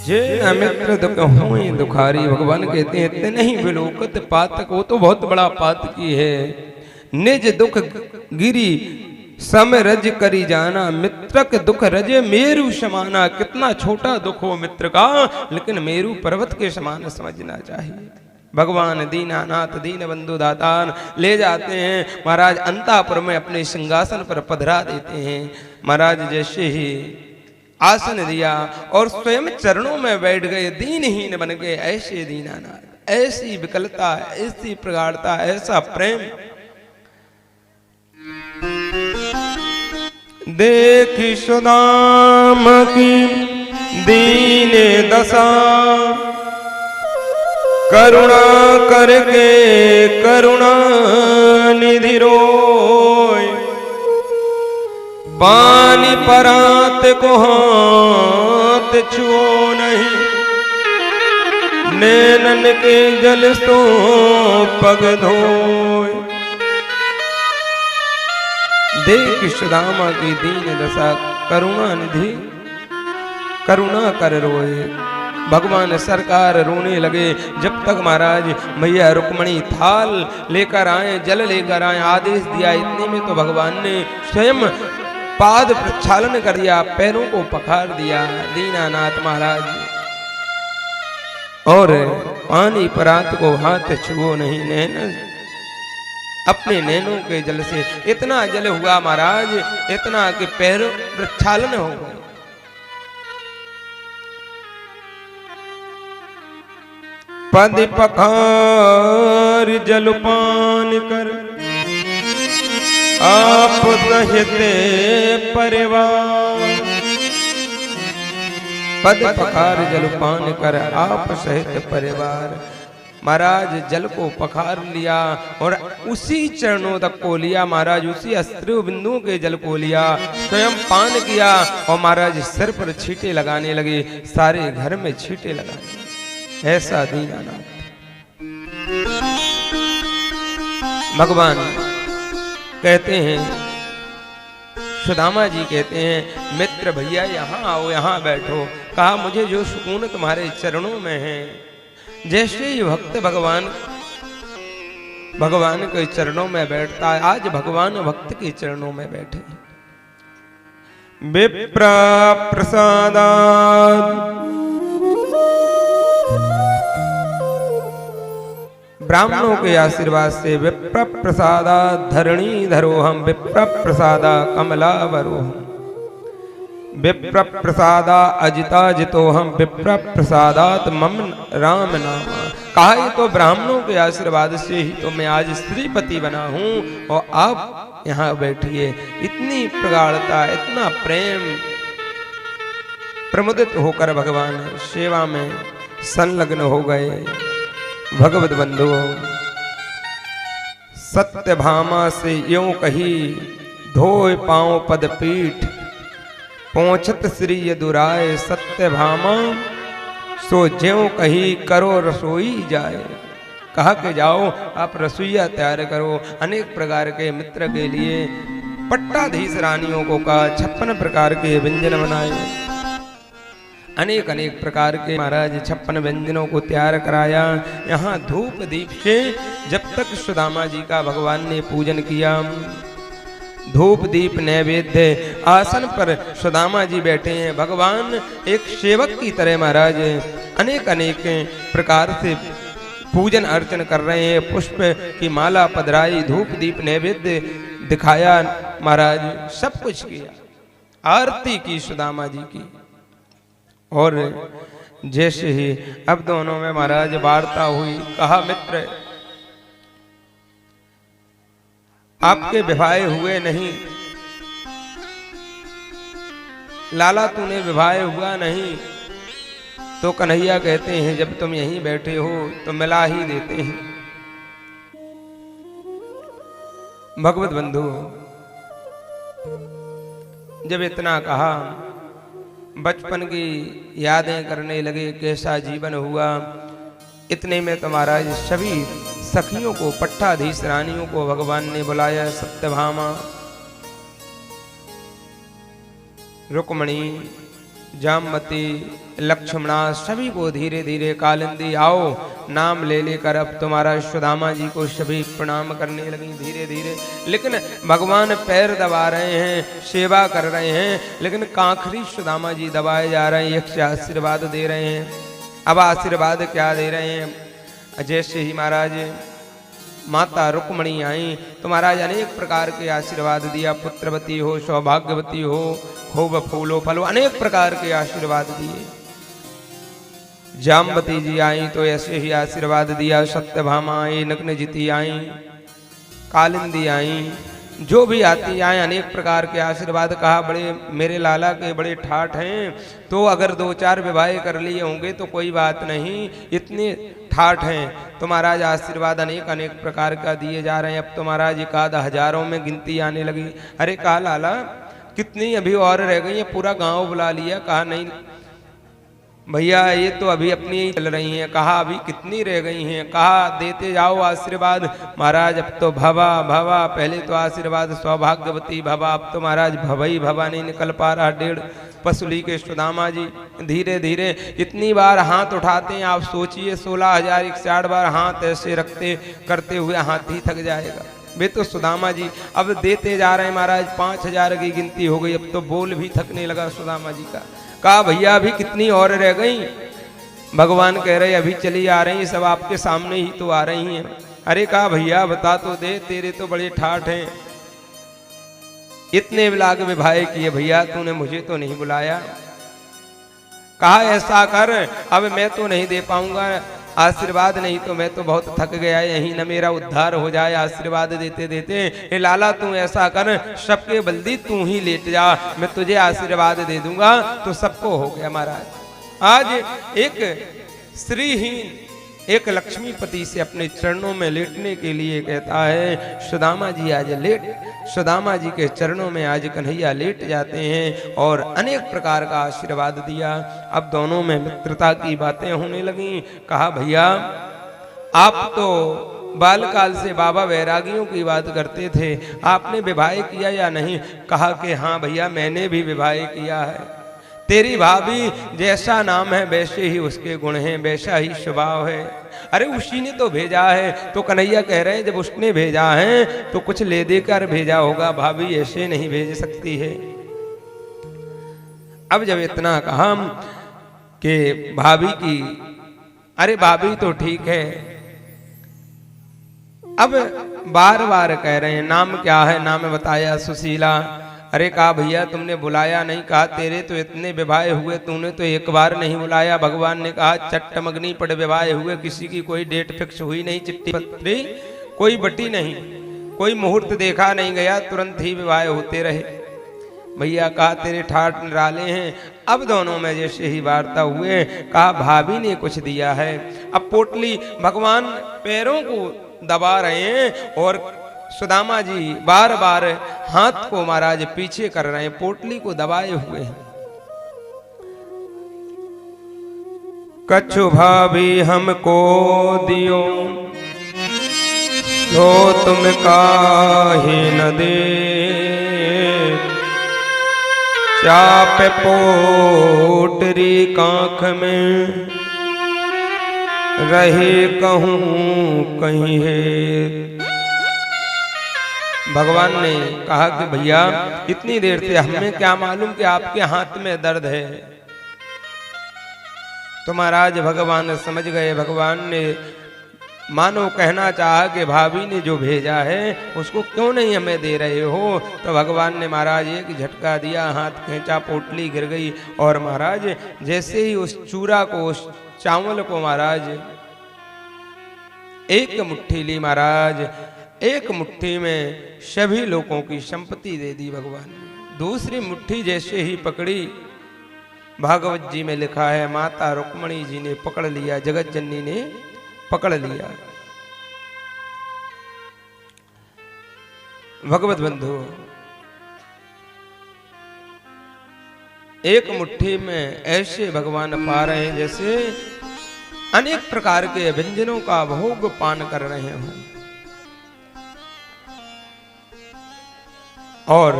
जे मित्र दुख होई दुखारी, भगवान कहते हैं इतने नहीं विलोकत पातक, वो तो बहुत बड़ा पातकी है। निज दुख गिरी सम रज करी जाना, मित्रक दुख रजे मेरु समाना। कितना छोटा दुख हो मित्र का, लेकिन मेरु पर्वत के समान समझना चाहिए। भगवान दीनानाथ दीन बंधु दातान ले जाते हैं महाराज अंतापुर में, अपने सिंहासन पर पधरा देते हैं। महाराज जैसे ही आसन दिया और स्वयं चरणों में बैठ गए, दीनहीन बन गए। ऐसे दीनानाथ, ऐसी विकलता, ऐसी प्रगाढ़ता, ऐसा प्रेम। देख सुदाम की दीन दशा, करुणा करके करुणा निधि रोय, पानी परात को हाथ छुओ नहीं, नैनन के जल सो पग धोय। देख सुदामा की दीन दशा, करुणा निधि करुणा कर रोए। भगवान सरकार रोने लगे। जब तक महाराज मैया रुक्मणी थाल लेकर आए, जल लेकर आए, आदेश दिया, इतने में तो भगवान ने स्वयं पाद प्रक्षालन कर दिया, पैरों को पखार दिया दीनानाथ महाराज, और पानी परात को हाथ छुओ नहीं, नैन अपने नैनों के जल से इतना जल हुआ महाराज, इतना कि पैर प्रक्षालन हो गए। पद पखार जलपान कर आप सहित परिवार, पद पखार जलपान कर आप सहित परिवार। महाराज जल को पखार लिया और उसी चरणों तक को लिया महाराज, उसी अश्रु बिंदुओं के जल को लिया, स्वयं पान किया और महाराज सिर पर छींटे लगाने लगे, सारे घर में छींटे लगाने। ऐसा दीनानाथ भगवान कहते हैं, सुदामा जी कहते हैं, मित्र भैया यहाँ आओ, यहाँ बैठो। कहा मुझे जो सुकून तुम्हारे चरणों में है, जैसे ही भक्त भगवान के चरणों में बैठता है, आज भगवान भक्त के चरणों में बैठे। विप्र प्रसादात्, ब्राह्मणों के आशीर्वाद से, विप्र प्रसादा धरणी धरोहम, विप्र प्रसादा कमलावरोहम, विप्र प्रसादा अजिता जितोहम, विप्र प्रसादात मम राम नामा। कहा ये तो ब्राह्मणों के आशीर्वाद से ही तो मैं आज श्रीपति बना हूं और आप यहाँ बैठिए। इतनी प्रगाढ़ता, इतना प्रेम, प्रमुदित होकर भगवान सेवा में संलग्न हो गए। भगवत बंधु सत्यभामा से यों कही, धोए पांव पद पीठ, पहुंचत श्री यदुराय। सत्यभामा सो ज्यों कही, करो रसोई जाए। कहा के जाओ आप रसोईया तैयार करो। अनेक प्रकार के मित्र के लिए पट्टाधीश रानियों को कहा 56 प्रकार के व्यंजन बनाए। अनेक अनेक प्रकार के महाराज 56 व्यंजनों को तैयार कराया। यहाँ धूप दीप से जब तक सुदामा जी का भगवान ने पूजन किया, धूप दीप नैवेद्य, आसन पर सुदामा जी बैठे हैं। भगवान एक सेवक की तरह महाराज अनेक अनेक प्रकार से पूजन अर्चन कर रहे हैं। पुष्प की माला पधराई, धूप दीप नैवेद्य दिखाया महाराज, सब कुछ किया। आरती की सुदामा जी की। और जैसे ही अब दोनों में महाराज वार्ता हुई, कहा मित्र आपके विवाह हुए नहीं, लाला तूने विवाह हुआ नहीं। तो कन्हैया कहते हैं जब तुम यहीं बैठे हो तो मिला ही देते हैं। भगवत बंधु जब इतना कहा, बचपन की यादें करने लगे, कैसा जीवन हुआ। इतने में तो महाराज सभी सखियों को, पट्टाधीश रानियों को भगवान ने बुलाया। सत्यभामा, रुक्मणी, जामवती, लक्ष्मणा, सभी को धीरे धीरे कालिंदी आओ नाम ले लेकर अब तुम्हारा सुदामा जी को सभी प्रणाम करने लगी धीरे धीरे। लेकिन भगवान पैर दबा रहे हैं, सेवा कर रहे हैं, लेकिन कांखरी सुदामा जी दबाए जा रहे हैं, एक से आशीर्वाद दे रहे हैं। अब आशीर्वाद क्या दे रहे हैं? जैसे ही महाराज माता रुक्मणी आई तो महाराज अनेक प्रकार के आशीर्वाद दिया। पुत्रवती हो, सौभाग्यवती हो, खूब फूलो फलो, अनेक प्रकार के आशीर्वाद दिए। जामवती जी आई तो ऐसे ही आशीर्वाद दिया। सत्यभामा आई, नग्नजिति आई, कालिंदी आई, जो भी आती आए अनेक प्रकार के आशीर्वाद। कहा बड़े मेरे लाला के बड़े ठाठ हैं, तो अगर 2-4 विवाह कर लिए होंगे तो कोई बात नहीं, इतने ठाठ हैं, तो महाराज आशीर्वाद अनेक अनेक प्रकार का दिए जा रहे हैं। अब तो महाराज एकाध हजारों में गिनती आने लगी। अरे कहा लाला कितनी अभी और रह गई है, पूरा गांव बुला लिया। कहा नहीं भैया ये तो अभी अपनी ही चल रही हैं। कहा अभी कितनी रह गई हैं? कहा देते जाओ आशीर्वाद। महाराज अब तो भवा भवा, पहले तो आशीर्वाद सौभाग्यवती भवा, अब तो महाराज भवई भवा नहीं निकल पा रहा। 1.5 पसुली के सुदामा जी धीरे धीरे इतनी बार हाथ उठाते हैं, आप सोचिए 16,061 बार हाथ ऐसे रखते करते हुए हाथ ही थक जाएगा। वे तो सुदामा जी अब देते जा रहे हैं महाराज। 5,000 की गिनती हो गई, अब तो बोल भी थकने लगा सुदामा जी का। कहा भैया अभी कितनी और रह गई? भगवान कह रहे अभी चली आ रही, सब आपके सामने ही तो आ रही हैं। अरे कहा भैया बता तो दे, तेरे तो बड़े ठाठ हैं, इतने लाग विभाए किए भैया, तूने मुझे तो नहीं बुलाया। कहा ऐसा कर, अब मैं तो नहीं दे पाऊंगा आशीर्वाद, नहीं तो मैं तो बहुत थक गया, यहीं न मेरा उद्धार हो जाए आशीर्वाद देते देते। हे लाला तू ऐसा कर, सबके बल्दी तू ही लेट जा, मैं तुझे आशीर्वाद दे दूंगा। तो सबको हो गया महाराज। आज एक श्रीहीन एक लक्ष्मीपति से अपने चरणों में लेटने के लिए कहता है सुदामा जी आज लेट। सुदामा जी के चरणों में आज कन्हैया लेट जाते हैं और अनेक प्रकार का आशीर्वाद दिया। अब दोनों में मित्रता की बातें होने लगी। कहा भैया आप तो बालकाल से बाबा वैरागियों की बात करते थे, आपने विवाह किया या नहीं? कहा कि हाँ भैया मैंने भी विवाह किया है। तेरी भाभी जैसा नाम है वैसे ही उसके गुण हैं, वैसा ही स्वभाव है। अरे उसी ने तो भेजा है। तो कन्हैया कह रहे हैं जब उसने भेजा है तो कुछ ले देकर भेजा होगा, भाभी ऐसे नहीं भेज सकती है। अब जब इतना कहा कि भाभी की, अरे भाभी तो ठीक है, अब बार बार कह रहे हैं नाम क्या है? नाम बताया सुशीला। अरे कहा भैया तुमने बुलाया नहीं। कहा तेरे तो इतने विवाह हुए, तूने तो एक बार नहीं बुलाया। भगवान ने कहा चट्टमग्नि पड़ विवाह हुए, किसी की कोई डेट फिक्स हुई नहीं, चिट्ठी पत्री कोई बटी नहीं, कोई मुहूर्त देखा नहीं गया, तुरंत ही विवाह होते रहे। भैया कहा तेरे ठाठ निराले हैं। अब दोनों में जैसे ही वार्ता हुए, कहा भाभी ने कुछ दिया है। अब पोटली भगवान पैरों को दबा रहे हैं और सुदामा जी बार बार हाथ को महाराज पीछे कर रहे हैं, पोटली को दबाए हुए हैं। कछु भाभी हमको दियो तो तुम काहे न दे, चाप पोटरी कांख में रहे कहूं कहीं है। भगवान ने कहा कि भैया इतनी देर से हमें क्या मालूम कि आपके हाथ में दर्द है। तो महाराज भगवान समझ गए। भगवान ने मानो कहना चाहा कि भाभी ने जो भेजा है उसको क्यों नहीं हमें दे रहे हो। तो भगवान ने महाराज एक झटका दिया, हाथ खींचा, पोटली गिर गई और महाराज जैसे ही उस चूरा को, उस चावल को महाराज एक मुट्ठी ली, महाराज एक मुट्ठी में सभी लोगों की संपत्ति दे दी भगवान ने। दूसरी मुट्ठी जैसे ही पकड़ी, भागवत जी में लिखा है माता रुक्मणी जी ने पकड़ लिया, जगत जननी ने पकड़ लिया। भगवत बंधु एक मुट्ठी में ऐसे भगवान पा रहे हैं जैसे अनेक प्रकार के व्यंजनों का भोग पान कर रहे हैं। और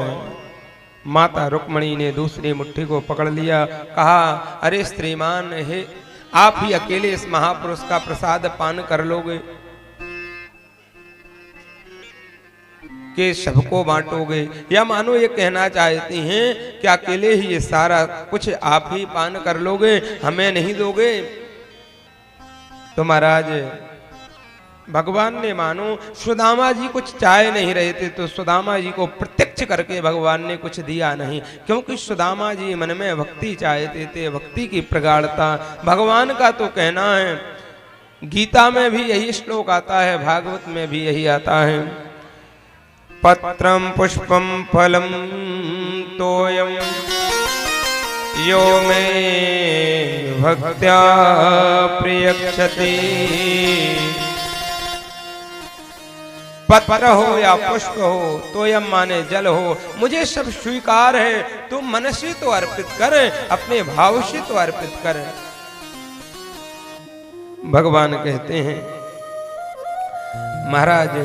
माता रुक्मणी ने दूसरी मुट्ठी को पकड़ लिया। कहा अरे श्रीमान है, आप ही अकेले इस महापुरुष का प्रसाद पान कर लोगे कि सबको बांटोगे, या मानो ये कहना चाहती हैं कि अकेले ही ये सारा कुछ आप ही पान कर लोगे, हमें नहीं दोगे। तो महाराज भगवान ने मानो सुदामा जी कुछ चाहे नहीं रहे थे, तो सुदामा जी को प्रत्यक्ष करके भगवान ने कुछ दिया नहीं, क्योंकि सुदामा जी मन में भक्ति चाहते थे, भक्ति की प्रगाढ़ता। भगवान का तो कहना है, गीता में भी यही श्लोक आता है, भागवत में भी यही आता है, पत्रम पुष्पम फलम तोयम यो मे भक्त्या प्रियक्षति। पत्र हो या पुष्प हो, तोयम माने जल हो, मुझे सब स्वीकार है। तू मन से तो अर्पित कर, अपने भाव से तो अर्पित कर। भगवान कहते हैं महाराज,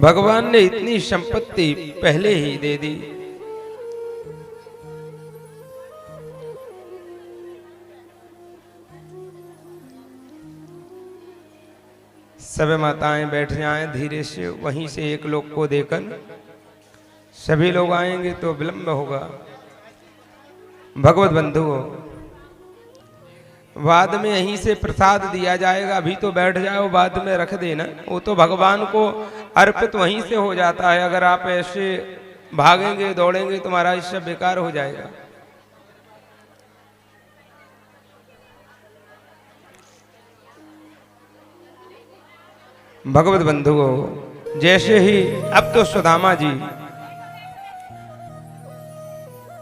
भगवान ने इतनी संपत्ति पहले ही दे दी। सभी माताएं बैठ जाएं धीरे से, वहीं से एक लोग को देकर सभी लोग आएंगे तो विलंब होगा। भगवत बंधुओं, बाद में यहीं से प्रसाद दिया जाएगा, अभी तो बैठ जाओ, बाद में रख देना। वो तो भगवान को अर्पित वहीं से हो जाता है। अगर आप ऐसे भागेंगे दौड़ेंगे तो महाराज सब बेकार हो जाएगा। भगवत बंधुओं, जैसे ही अब तो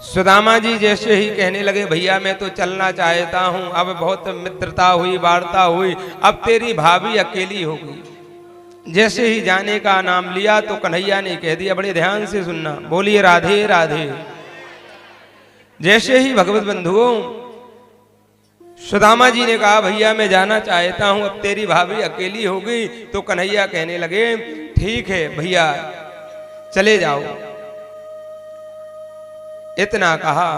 सुदामा जी जैसे ही कहने लगे भैया मैं तो चलना चाहता हूं, अब बहुत मित्रता हुई, वार्ता हुई, अब तेरी भाभी अकेली होगी। जैसे ही जाने का नाम लिया तो कन्हैया ने कह दिया, बड़े ध्यान से सुनना, बोलिए राधे राधे। जैसे ही भगवत बंधुओं सुदामा जी ने कहा भैया मैं जाना चाहता हूं, अब तेरी भाभी अकेली होगी, तो कन्हैया कहने लगे ठीक है भैया चले जाओ। इतना कहा,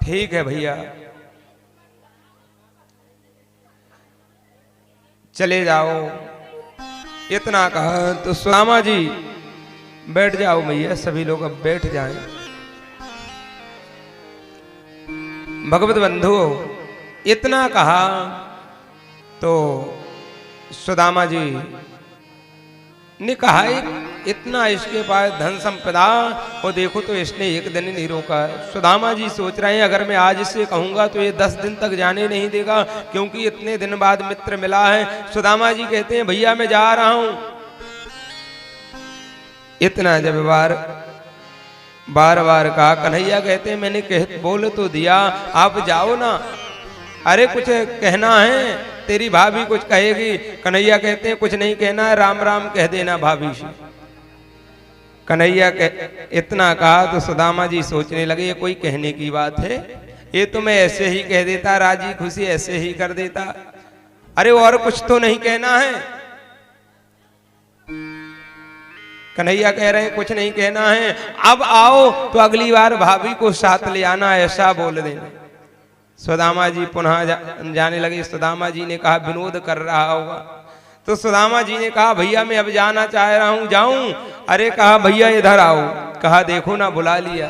ठीक है भैया चले जाओ। इतना कहा तो सुदामा जी बैठ जाओ भैया, सभी लोग अब बैठ जाएं। भगवत बंधुओं, इतना कहा तो सुदामा जी ने कहा इतना इसके पास धन संपदा, और देखो तो इसने एक दिन नहीं रोका। सुदामा जी सोच रहे हैं अगर मैं आज से कहूंगा तो ये 10 दिन तक जाने नहीं देगा, क्योंकि इतने दिन बाद मित्र मिला है। सुदामा जी कहते हैं भैया मैं जा रहा हूं। इतना जब बार बार कहा, कन्हैया कहते हैं मैंने बोल तो दिया, आप जाओ ना। अरे कुछ कहना है, तेरी भाभी कुछ कहेगी। कन्हैया कहते हैं कुछ नहीं कहना है, राम राम कह देना भाभी से। कन्हैया इतना कहा तो सुदामा जी सोचने लगे ये कोई कहने की बात है, ये तो मैं ऐसे ही कह देता, राजी खुशी ऐसे ही कर देता। अरे और कुछ तो नहीं कहना है। कन्हैया कह रहे हैं कुछ नहीं कहना है, अब आओ तो अगली बार भाभी को साथ ले आना, ऐसा बोल देना। सुदामा जी पुनः जाने लगे। सुदामा जी ने कहा विनोद कर रहा होगा, तो सुदामा जी ने कहा भैया मैं अब जाना चाह रहा हूं, जाऊं? अरे कहा भैया इधर आओ। कहा देखो ना बुला लिया।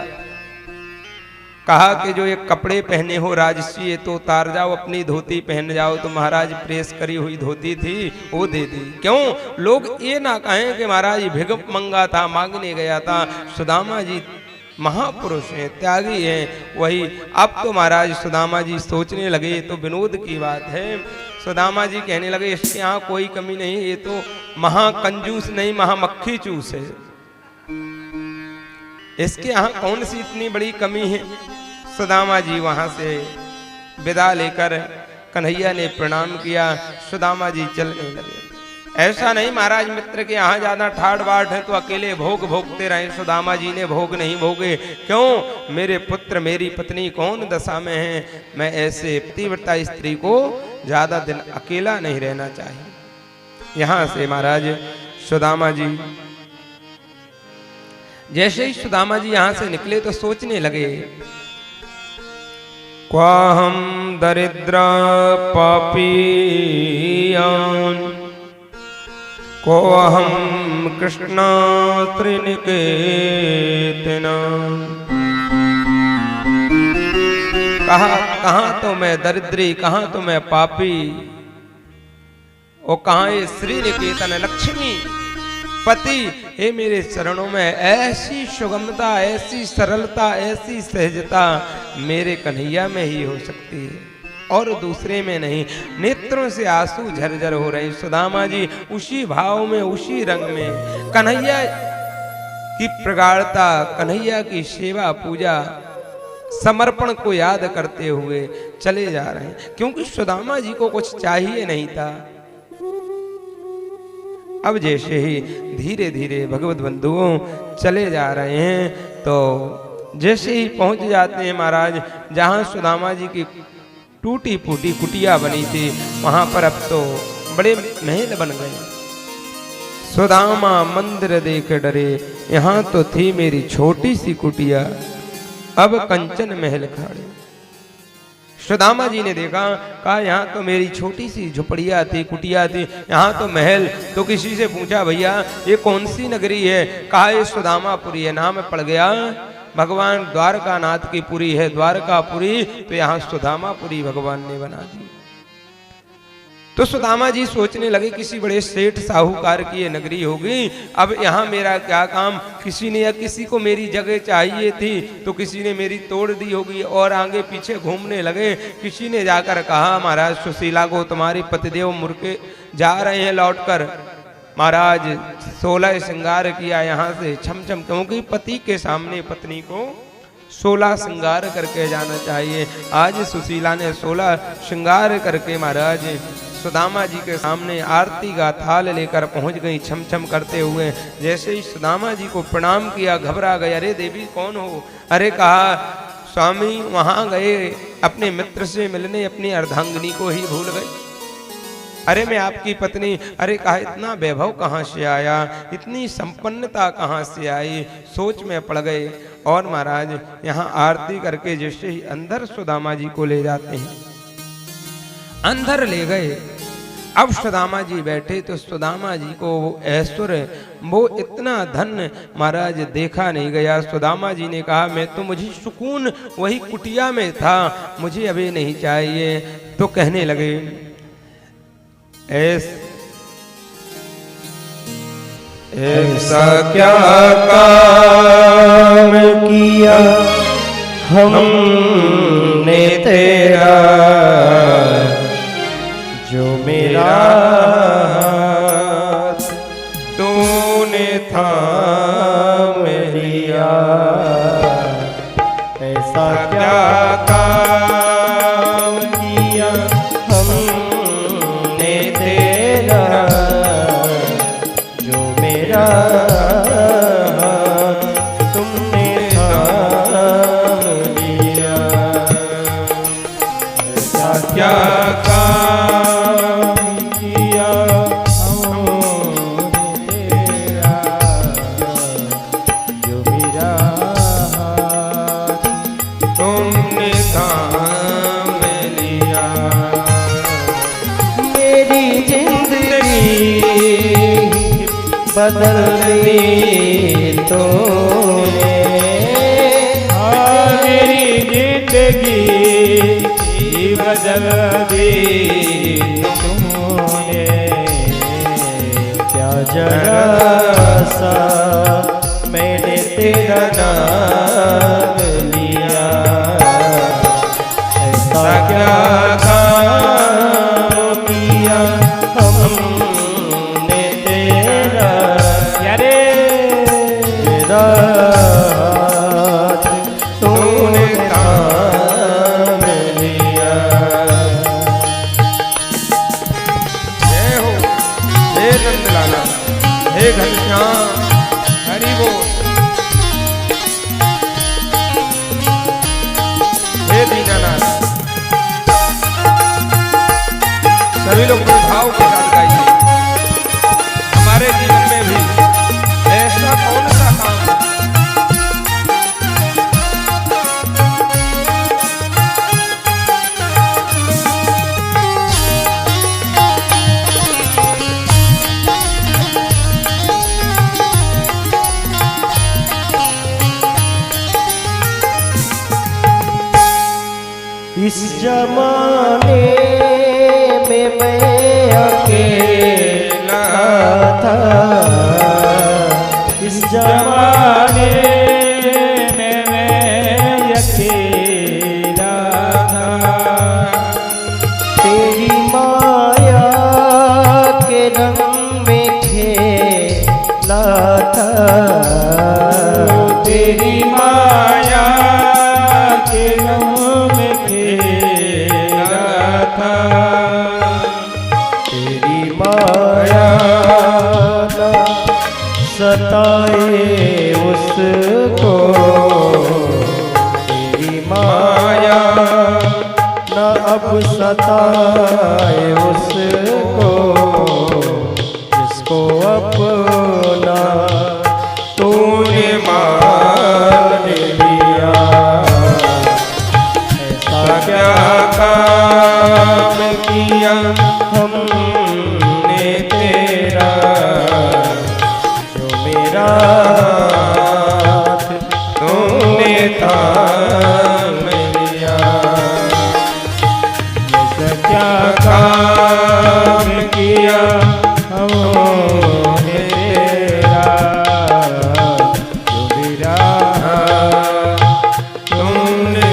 कहा कि जो एक कपड़े पहने हो राजसी ये तो उतार जाओ, अपनी धोती पहन जाओ। तो महाराज प्रेस करी हुई धोती थी वो दे दी। क्यों लोग ये ना कहें कि महाराज भिख मंगा था, मांगने गया था। सुदामा जी महापुरुष हैं, त्यागी हैं। वही अब तो महाराज सुदामा जी सोचने लगे तो विनोद की बात है। सुदामा जी कहने लगे इसके यहाँ कोई कमी नहीं, ये तो महाकंजूस नहीं महामक्खी चूस है, इसके यहाँ कौन सी इतनी बड़ी कमी है। सुदामा जी वहां से विदा लेकर कन्हैया ने प्रणाम किया, सुदामा जी चलने लगे। ऐसा नहीं महाराज मित्र के यहाँ ज्यादा ठाड़ बाट है तो अकेले भोग भोगते रहे। सुदामा जी ने भोग नहीं भोगे। क्यों? मेरे पुत्र मेरी पत्नी कौन दशा में है, मैं ऐसे पतिव्रता स्त्री को ज्यादा दिन अकेला नहीं रहना चाहिए। यहां से महाराज सुदामा जी जैसे ही सुदामा जी यहां से निकले तो सोचने लगे क्वाहम दरिद्र पापीयान को अहम कृष्ण त्रिनिकेतन। कहाँ तो मैं दरिद्री, कहाँ तो मैं पापी, और कहाँ ये श्री निकेतन लक्ष्मी पति। हे मेरे चरणों में ऐसी सुगमता, ऐसी सरलता, ऐसी सहजता मेरे कन्हैया में ही हो सकती है और दूसरे में नहीं। नेत्रों से आंसू झरझर हो रहे। सुदामा जी उसी भाव में, उसी रंग में कन्हैया की प्रगाढ़ता, कन्हैया की सेवा पूजा समर्पण को याद करते हुए चले जा रहे हैं, क्योंकि सुदामा जी को कुछ चाहिए नहीं था। अब जैसे ही धीरे धीरे भगवत बंधुओं चले जा रहे हैं, तो जैसे ही पहुंच जाते हैं महाराज जहां सुदामा जी की टूटी फूटी कुटिया बनी थी, वहां पर अब तो बड़े महल बन गए। सुदामा मंदिर देख डरे, यहाँ तो थी मेरी छोटी सी कुटिया, अब कंचन महल खड़े। सुदामा जी ने देखा, कहा यहाँ तो मेरी छोटी सी झुपड़िया थी, कुटिया थी, यहाँ तो महल। तो किसी से पूछा, भैया ये कौन सी नगरी है? कहा ये सुदामापुरी है। नाम पड़ गया भगवान द्वारकानाथ की पुरी है, द्वारकापुरी, तो यहाँ सुदामापुरी भगवान ने बना दी। तो सुदामा जी सोचने लगे किसी बड़े सेठ साहूकार की ये नगरी होगी, अब यहाँ मेरा क्या काम? किसी ने या किसी को मेरी जगह चाहिए थी तो किसी ने मेरी तोड़ दी होगी, और आगे पीछे घूमने लगे। किसी ने जाकर कहा, महाराज सुशीला को तुम्हारे पतिदेव मुर्के जा रहे हैं लौटकर, महाराज 16 श्रृंगार किया यहाँ से छमछम, क्योंकि पति के सामने पत्नी को 16 श्रृंगार करके जाना चाहिए। आज सुशीला ने 16 श्रृंगार करके महाराज सुदामा जी के सामने आरती का थाल लेकर पहुंच गई छम छम करते हुए। जैसे ही सुदामा जी को प्रणाम किया, घबरा गए, अरे देवी कौन हो? अरे कहा स्वामी वहां गए अपने मित्र से मिलने, अपनी अर्धांगिनी को ही भूल गए। अरे मैं आपकी पत्नी। अरे कहा इतना वैभव कहाँ से आया, इतनी संपन्नता कहाँ से आई? सोच में पड़ गए। और महाराज यहाँ आरती करके जैसे ही अंदर सुदामा जी को ले जाते हैं, अंदर ले गए। अब सुदामा जी बैठे तो सुदामा जी को वो ऐश्वर्य, वो इतना धन महाराज देखा नहीं गया। सुदामा जी ने कहा, मैं तो मुझे सुकून वही कुटिया में था, मुझे अभी नहीं चाहिए। तो कहने लगे, ऐसा क्या काम किया हमने तेरा, जो मेरा हाथ तूने थाम लिया। ऐसा क्या काम किया हमने तेरा, जो मेरा हाथ तुमने थाम लिया। ऐसा क्या बदल दी तूने, मेरी जिंदगी बदल दी तूने। क्या जरा सा मैंने तेरा नाम लिया। ऐसा क्या काम किया हमने तेरा, तूने काम लिया। जय हो हे नंदलाला, हे घनश्याम, हरि बोल। हे दीनानाथ, सभी लोग भाव के साथ गाइए। हमारे जीवन में भी ऐसा कौन सा काम है? इस जमाने में मैं अकेला था, इस जमाने में मैं अकेला था। तेरी माया के रंग में खेला था, तेरी माया के सताए उसको तेरी माया, न अब सताए उसको जिसको अपना तूने मान लिया। ऐसा क्या काम किया हमने तेरा, जो मेरा हाथ तूने थाम लिया। ऐसा क्या काम किया हमने तेरा, जो मेरा तूने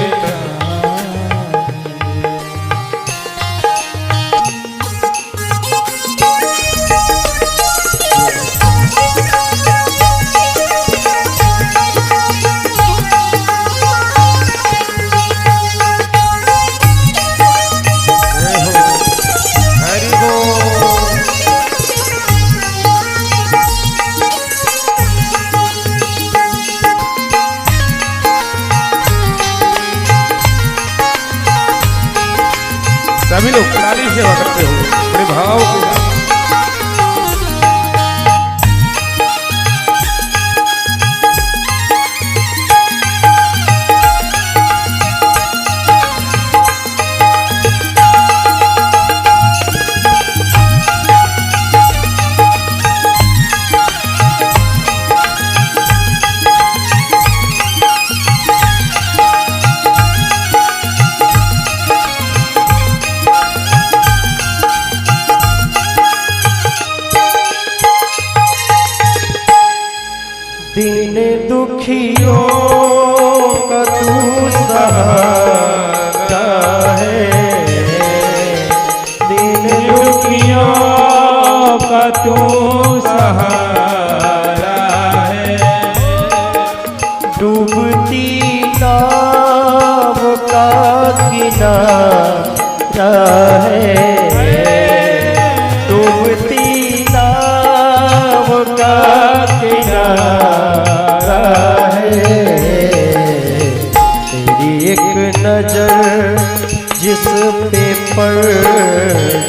हरि बोल। सभी लोग ताली सेवा करते हुए बड़े भाव के साथ। दिन दुखियों का तू सहारा है, दिन दुखियों का तू सहारा है। डूबती नाव का किनारा है, डूबती नाव का किनारा है। तेरी एक नजर जिस पे पड़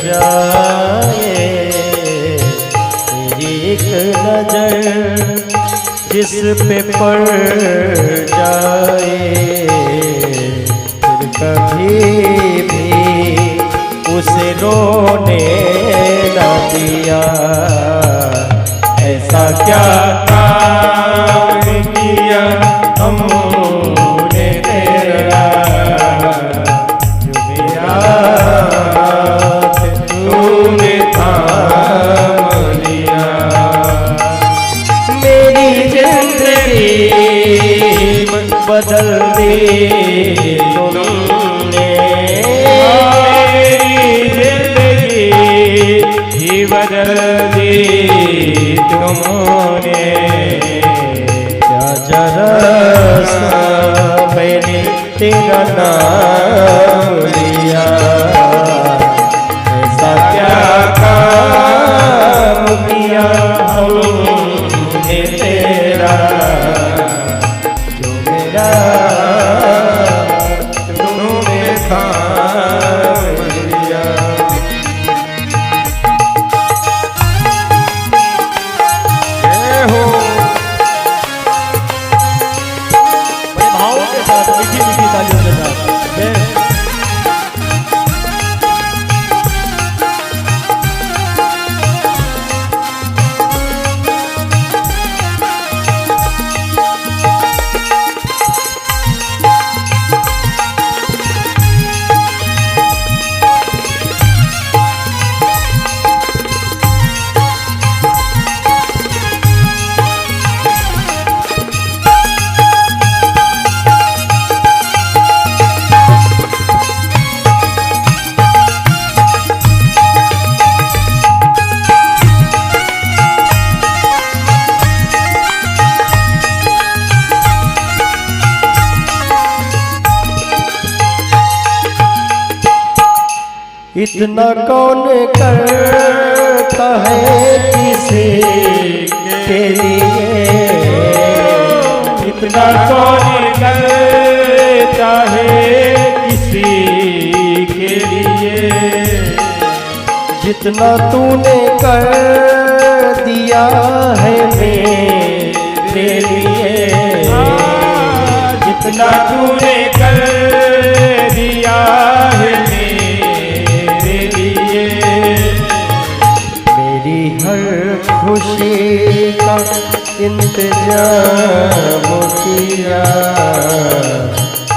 जाए, तेरी एक नजर जिस पे पड़ जाए, फिर कभी भी उसे रोने न दिया। ऐसा क्या काम किया हमने तेरा, जो मेरा हाथ तूने थाम लिया। मेरी जिंदगी बदल दी तुमने, मेरी जिंदगी ही बदल दी तुमने। क्या जरा सा मैंने तेरा नाम लिया। ऐसा क्या काम किया हमने तेरा, जो मेरा तूने थाम लिया। जय हो। बड़े भाव के साथ मीठी मीठी तालियों के साथ जय। इतना कौन करता है किसी के के लिए इतना कौन करता है किसी के लिए, जितना तूने कर दिया है मेरे लिए, जितना तूने कर दिया है मेरे लिए, मेरी हर खुशी का इंतजाम किया,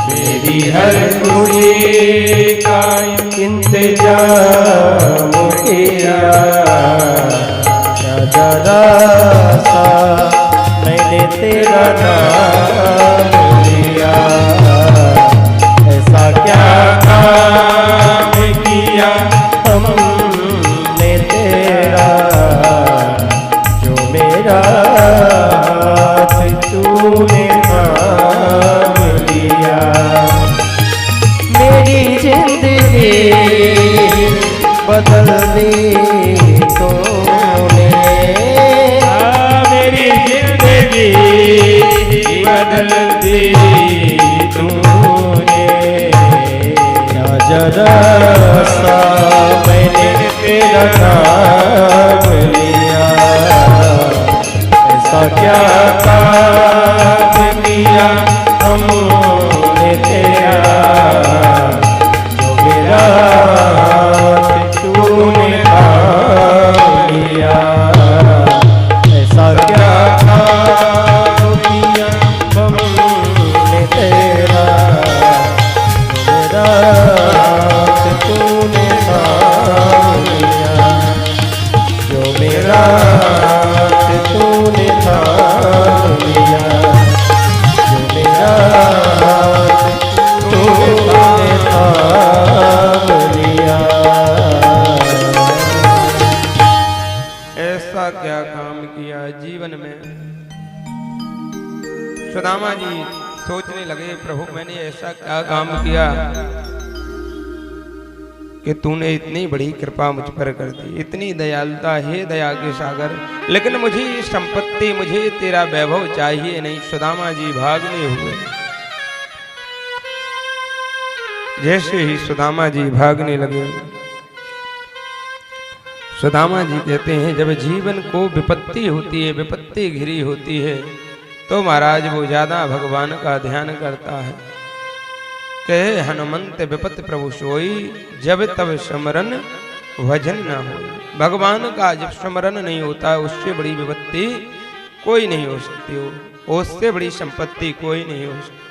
मेरी हर खुशी का इंतजाम किया। जरा सा मैंने तेरा नाम लिया, ऐसा क्या काम किया हमने तेरा, जो मेरा हाथ तूने थाम लिया। मेरी जिंदगी बदल दी तूने, मेरी जिंदगी बदल दी तूने। जरा सा मैंने तेरा नाम लिया, ऐसा क्या काम किया हमने तेरा, जो मेरा हाथ तूने थाम लिया। ऐसा क्या काम किया हमने तेरा, जो मेरा तूने थाम लिया, जो मेरा तूने थाम लिया, जो मेरा तूने थाम लिया। ऐसा क्या काम किया जीवन में। सुदामा जी सोचने लगे, प्रभु मैंने ऐसा क्या काम किया कि तूने इतनी बड़ी कृपा मुझ पर कर दी, इतनी दयालुता, हे दया के सागर। लेकिन मुझे ये संपत्ति, मुझे तेरा वैभव चाहिए नहीं। सुदामा जी भागने हुए। जैसे ही सुदामा जी भागने लगे, सुदामा जी कहते हैं जब जीवन को विपत्ति होती है, विपत्ति घिरी होती है, तो महाराज वो ज्यादा भगवान का ध्यान करता है। कहे हनुमंत विपत प्रभु सोई, जब तब स्मरण भजन न हो। भगवान का जब स्मरण नहीं होता है, उससे बड़ी विपत्ति कोई नहीं हो सकती हो, उससे बड़ी संपत्ति कोई नहीं हो सकती।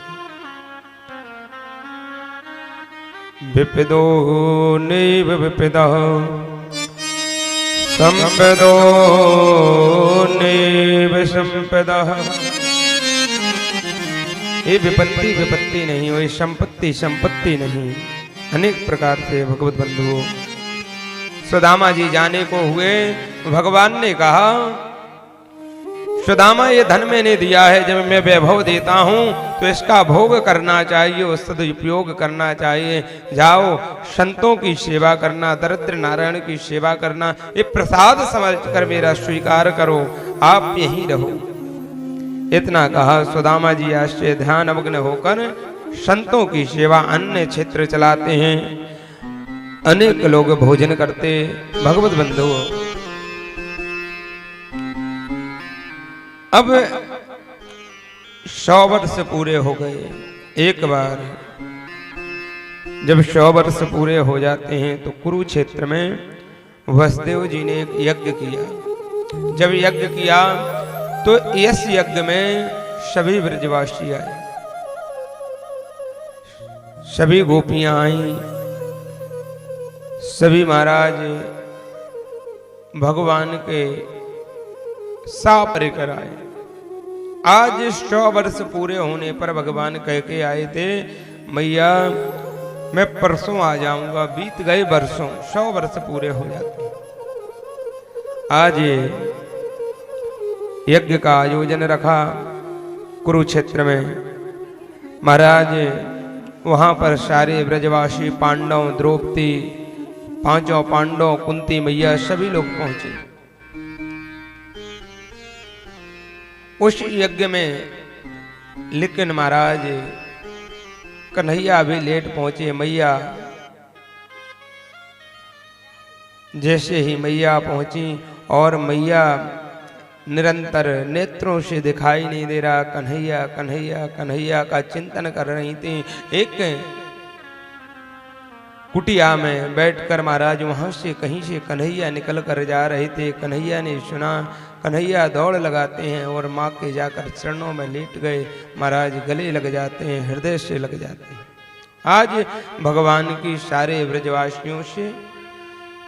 विपदो नैव विपदा संपदो नैव संपदा। ये विपत्ति विपत्ति नहीं हुई, संपत्ति संपत्ति नहीं। अनेक प्रकार से भगवत बंधुओं सुदामा जी जाने को हुए। भगवान ने कहा सुदामा ये धन मैंने दिया है, जब मैं वैभव देता हूं तो इसका भोग करना चाहिए, उसका सदुपयोग करना चाहिए। जाओ संतों की सेवा करना, दरिद्र नारायण की सेवा करना, ये प्रसाद समझकर मेरा स्वीकार करो, आप यहीं रहो। इतना कहा सुदामा जी आश्चर्य ध्यान मग्न होकर संतों की सेवा अन्य क्षेत्र चलाते हैं। अनेक लोग भोजन करते। भगवत बंधु अब 100 वर्ष पूरे हो गए। एक बार जब 100 वर्ष पूरे हो जाते हैं तो कुरुक्षेत्र में वसुदेव जी ने एक यज्ञ किया। जब यज्ञ किया तो इस यज्ञ में सभी ब्रजवासी आए, सभी गोपियां आई, सभी महाराज भगवान के साप लेकर आए। आज 100 वर्ष पूरे होने पर भगवान कह के आए थे, मैया मैं परसों आ जाऊंगा। बीत गए वर्षों, 100 वर्ष पूरे हो जाते। आज यज्ञ का आयोजन रखा कुरुक्षेत्र में। महाराज वहां पर सारे ब्रजवासी, पांडव, द्रौपदी, पांचों पांडव, कुंती मैया, सभी लोग पहुंचे। उस यज्ञ में। लेकिन महाराज कन्हैया भी लेट पहुंचे। मैया जैसे ही मैया पहुंची और मैया निरंतर नेत्रों से दिखाई नहीं दे रहा, कन्हैया कन्हैया कन्हैया का चिंतन कर रही थी। एक कुटिया में बैठकर महाराज वहां से कहीं से कन्हैया निकल कर जा रहे थे। कन्हैया ने सुना, कन्हैया दौड़ लगाते हैं और माँ के जाकर चरणों में लेट गए। महाराज गले लग जाते हैं, हृदय से लग जाते हैं। आज भगवान की सारे ब्रजवासियों से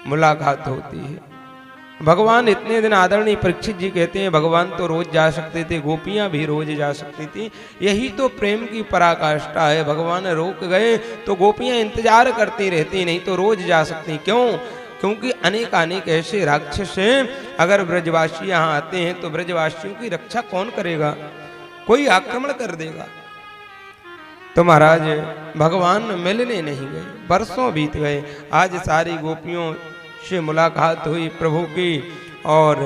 मुलाकात होती है। भगवान इतने दिन आदरणीय परीक्षित जी कहते हैं भगवान तो रोज जा सकते थे, गोपियां भी रोज जा सकती थी। यही तो प्रेम की पराकाष्ठा है। भगवान रोक गए तो गोपियां इंतजार करती रहती, नहीं तो रोज जा सकती। क्यों? क्योंकि अनेक अनेक ऐसे राक्षस हैं, अगर ब्रजवासी यहाँ आते हैं तो ब्रजवासियों की रक्षा कौन करेगा? कोई आक्रमण कर देगा। तो महाराज भगवान मिलने नहीं गए, बरसों बीत गए। आज सारी गोपियों से मुलाकात हुई प्रभु की और